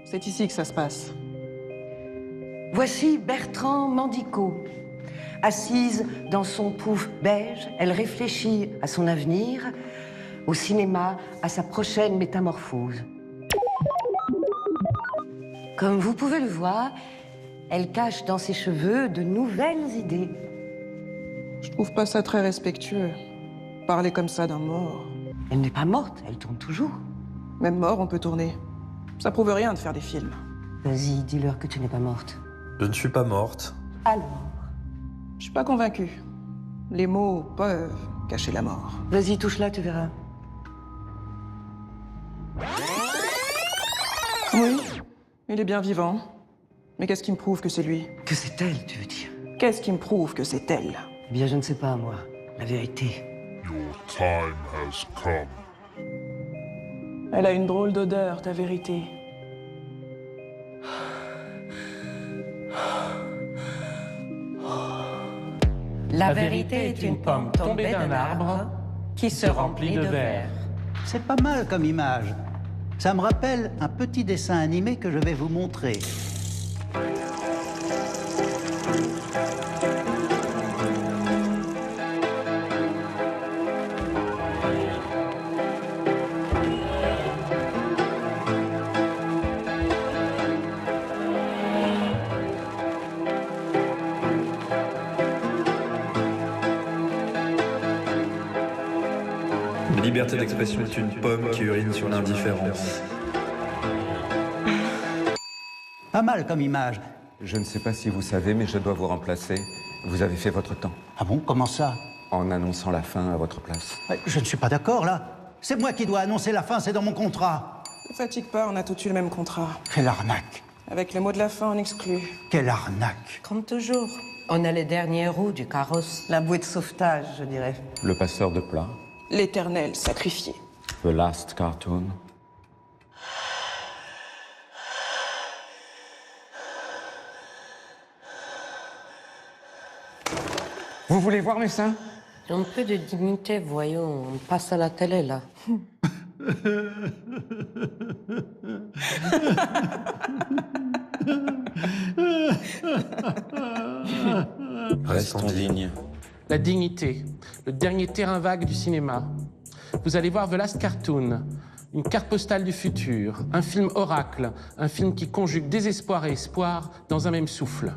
c'est ici que ça se passe. Voici Bertrand Mandico. Assise dans son pouf beige, elle réfléchit à son avenir, au cinéma, à sa prochaine métamorphose. Comme vous pouvez le voir, elle cache dans ses cheveux de nouvelles idées. Je trouve pas ça très respectueux. Parler comme ça d'un mort. Elle n'est pas morte, elle tourne toujours. Même mort, on peut tourner. Ça prouve rien de faire des films. Vas-y, dis-leur que tu n'es pas morte. Je ne suis pas morte. Alors? Je suis pas convaincue. Les mots peuvent cacher la mort. Vas-y, touche-la, tu verras. Oui, il est bien vivant. Mais qu'est-ce qui me prouve que c'est lui? Que c'est elle, tu veux dire? Qu'est-ce qui me prouve que c'est elle? Eh bien, je ne sais pas, moi. La vérité. Your time has come. Elle a une drôle d'odeur, ta vérité. La vérité est une pomme tombée d'un arbre qui se remplit de verre. C'est pas mal comme image. Ça me rappelle un petit dessin animé que je vais vous montrer. La liberté d'expression est une pomme qui urine sur l'indifférence. Pas mal comme image. Je ne sais pas si vous savez, mais je dois vous remplacer. Vous avez fait votre temps. Ah bon, comment ça? En annonçant la fin à votre place. Je ne suis pas d'accord, là. C'est moi qui dois annoncer la fin, c'est dans mon contrat. Ne fatigue pas, on a tous eu le même contrat. Quelle arnaque. Avec le mot de la fin, on exclut. Quelle arnaque. Comme toujours, on a les derniers roues du carrosse. La bouée de sauvetage, je dirais. Le passeur de plat. L'éternel sacrifié. The Last Cartoon. Vous voulez voir mes seins? Un peu de dignité, voyons. On passe à la télé, là. Restons dignes. La dignité, le dernier terrain vague du cinéma. Vous allez voir The Last Cartoon, une carte postale du futur, un film oracle, un film qui conjugue désespoir et espoir dans un même souffle.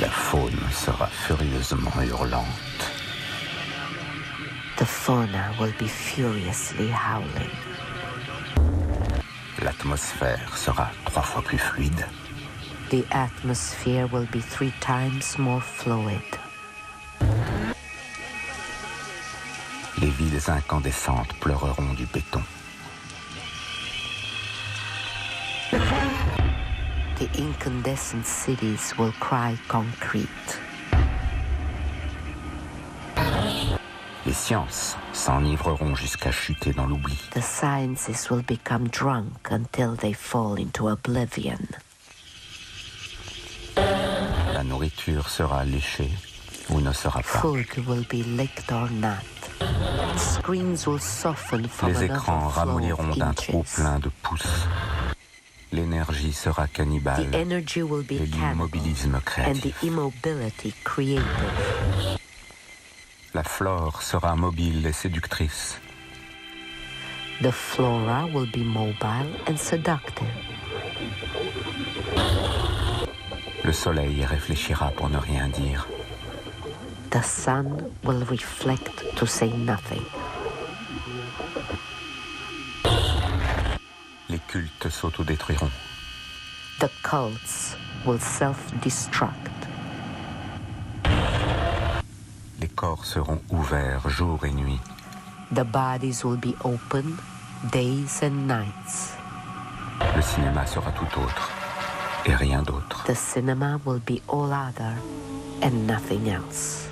La faune sera furieusement hurlante. The fauna will be furiously howling. L'atmosphère sera 3 fois plus fluide. The atmosphere will be 3 times more fluid. Les villes incandescentes pleureront du béton. The incandescent cities will cry concrete. Les sciences s'enivreront jusqu'à chuter dans l'oubli. The sciences will become drunk until they fall into oblivion. La nourriture sera léchée ou ne sera pas. Food will be licked or not. Screens will soften from Les an écrans overflow ramolliront of d'un inches. trop plein de pouces. L'énergie sera cannibale The energy will be et l'immobilisme and créatif. the immobility creative. La flore sera mobile et séductrice. The flora will be mobile and seductive. Le soleil réfléchira pour ne rien dire. The sun will reflect to say nothing. Les cultes s'autodétruiront. The cults will self-destruct. Les corps seront ouverts jour et nuit. The bodies will be open days and nights. Le cinéma sera tout autre et rien d'autre. The cinema will be all other and nothing else.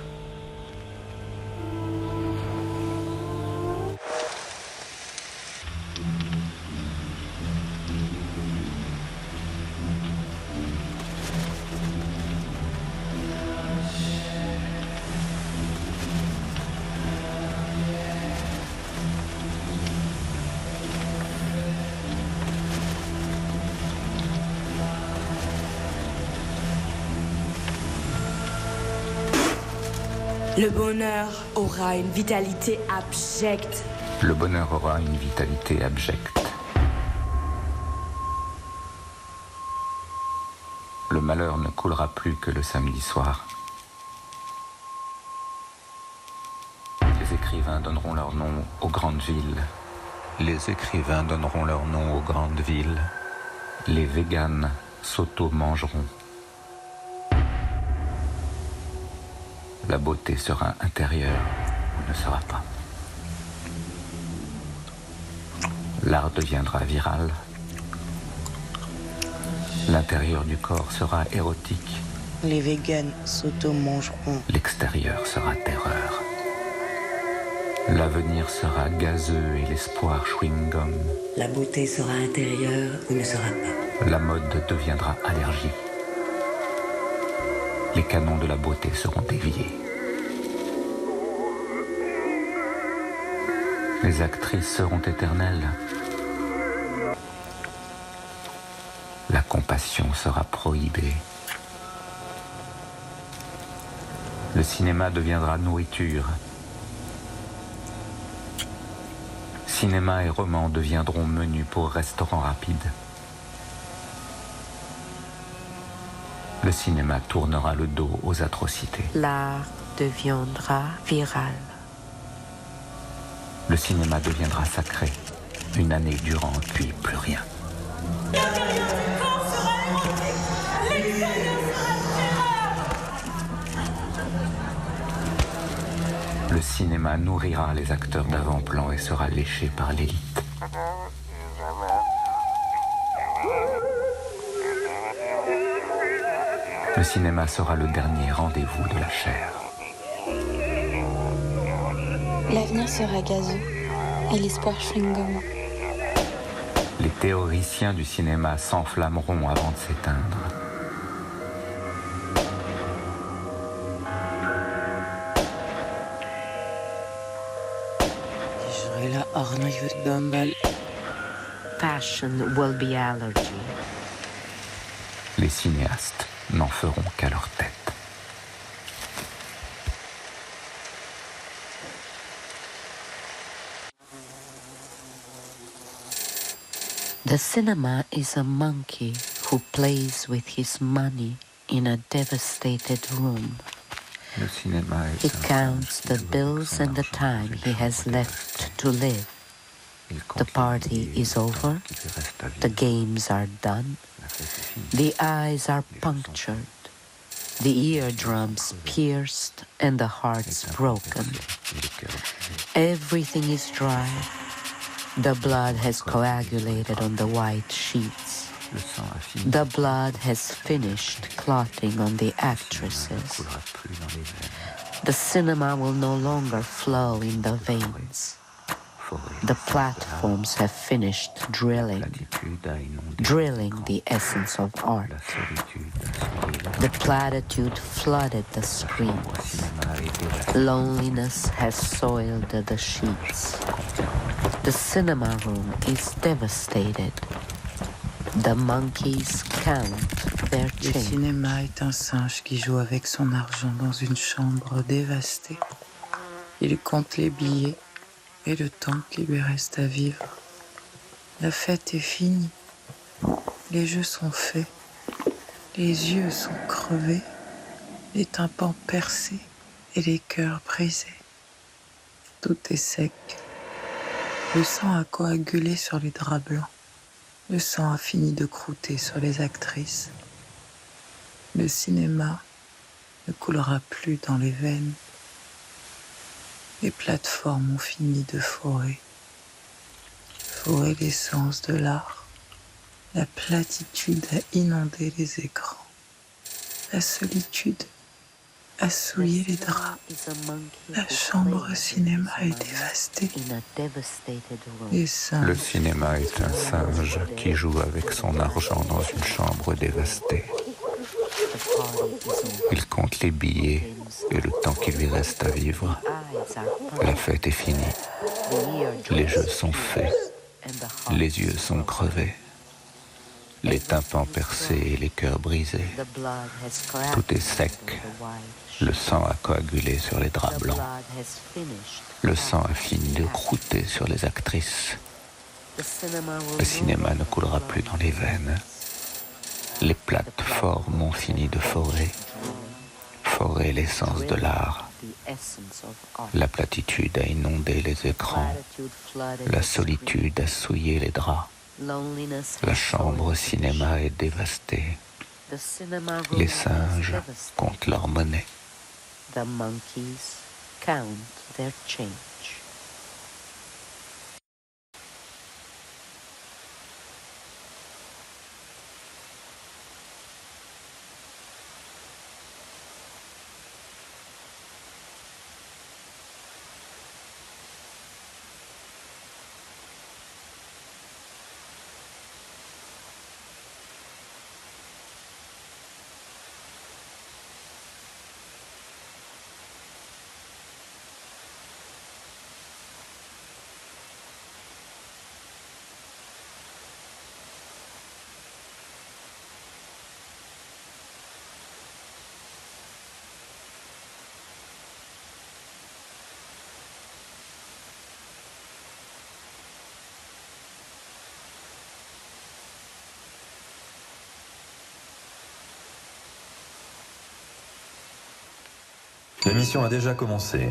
Le bonheur aura une vitalité abjecte. Le bonheur aura une vitalité abjecte. Le malheur ne coulera plus que le samedi soir. Les écrivains donneront leur nom aux grandes villes. Les écrivains donneront leur nom aux grandes villes. Les véganes s'auto-mangeront. La beauté sera intérieure ou ne sera pas. L'art deviendra viral. L'intérieur du corps sera érotique. Les véganes s'auto-mangeront. L'extérieur sera terreur. L'avenir sera gazeux et l'espoir chewing-gum. La beauté sera intérieure ou ne sera pas. La mode deviendra allergie. Les canons de la beauté seront déviés. Les actrices seront éternelles. La compassion sera prohibée. Le cinéma deviendra nourriture. Cinéma et romans deviendront menus pour restaurants rapides. Le cinéma tournera le dos aux atrocités. L'art deviendra viral. Le cinéma deviendra sacré. Une année durant, puis plus rien. L'intérieur du corps sera érotique. L'extérieur sera terreur. Le cinéma nourrira les acteurs d'avant-plan et sera léché par l'élite. Le cinéma sera le dernier rendez-vous de la chair. L'avenir sera gazeux et l'espoir chewing-gum. Les théoriciens du cinéma s'enflammeront avant de s'éteindre. Passion will be allergy. Les cinéastes n'en feront qu'à leur tête. The cinema is a monkey who plays with his money in a devastated room. Le cinéma He counts the bills and the time he has left to live. The party is over, the games are done, the eyes are punctured, the eardrums pierced and the hearts broken. Everything is dry. The blood has coagulated on the white sheets. The blood has finished clotting on the actresses. The cinema will no longer flow in the veins. The platforms have finished drilling the essence of art. The platitude flooded the screens. Loneliness has soiled the sheets. The cinema room is devastated. The monkeys count their Le change. cinéma est un singe qui joue avec son argent dans une chambre dévastée. Il compte les billets et le temps qui lui reste à vivre. La fête est finie. Les jeux sont faits. Les yeux sont crevés. Les tympans percés et les cœurs brisés. Tout est sec. Le sang a coagulé sur les draps blancs. Le sang a fini de croûter sur les actrices. Le cinéma ne coulera plus dans les veines. Les plateformes ont fini de forer. Forer l'essence de l'art. La platitude a inondé les écrans. La solitude a souillé les draps. La chambre cinéma est dévastée. Les singes. Le cinéma est un singe qui joue avec son argent dans une chambre dévastée. Il compte les billets et le temps qui lui reste à vivre. La fête est finie. Les jeux sont faits. Les yeux sont crevés. Les tympans percés et les cœurs brisés. Tout est sec. Le sang a coagulé sur les draps blancs. Le sang a fini de croûter sur les actrices. Le cinéma ne coulera plus dans les veines. Les plateformes ont fini de forer. Forer l'essence de l'art. La platitude a inondé les écrans. La solitude a souillé les draps. La chambre cinéma est dévastée. Les singes comptent leur monnaie. The monkeys count their change. L'émission a déjà commencé.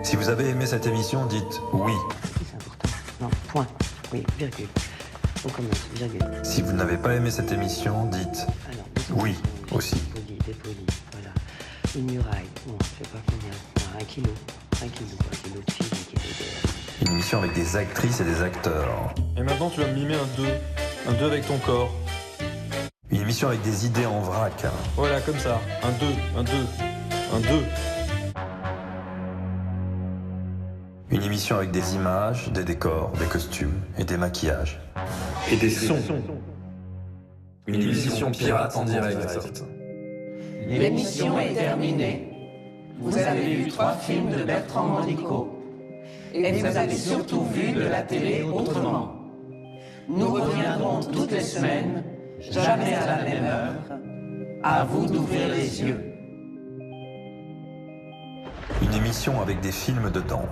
Si vous avez aimé cette émission, dites oui. Non, point. Oui, virgule. On commence, virgule. Si vous n'avez pas aimé cette émission, dites oui aussi. Dépoli, voilà. Une muraille, bon, je sais pas combien. 1 kilo. 1 kilo de fil, 1 kilo de... Une émission avec des actrices et des acteurs. Et maintenant, tu vas me mimer un 2. Un 2 avec ton corps. Une émission avec des idées en vrac. Voilà, comme ça. Un 2, un 2, un 2. Une émission avec des images, des décors, des costumes et des maquillages. Et des sons. Une émission pirate en direct. L'émission est terminée. Vous avez vu 3 films de Bertrand Mandico. Et vous avez surtout vu de la télé autrement. Nous reviendrons toutes les semaines, jamais à la même heure. À vous d'ouvrir les yeux. Une émission avec des films dedans.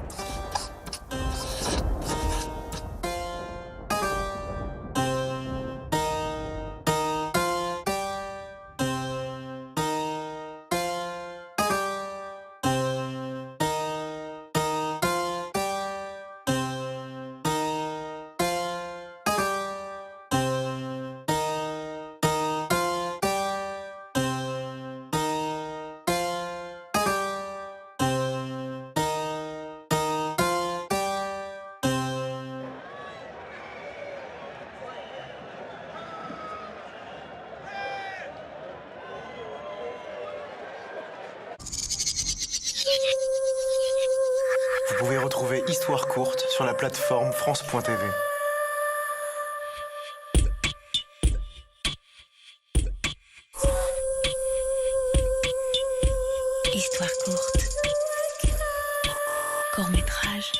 Vous pouvez retrouver Histoire courte sur la plateforme France.tv. Histoire courte. Court-métrage.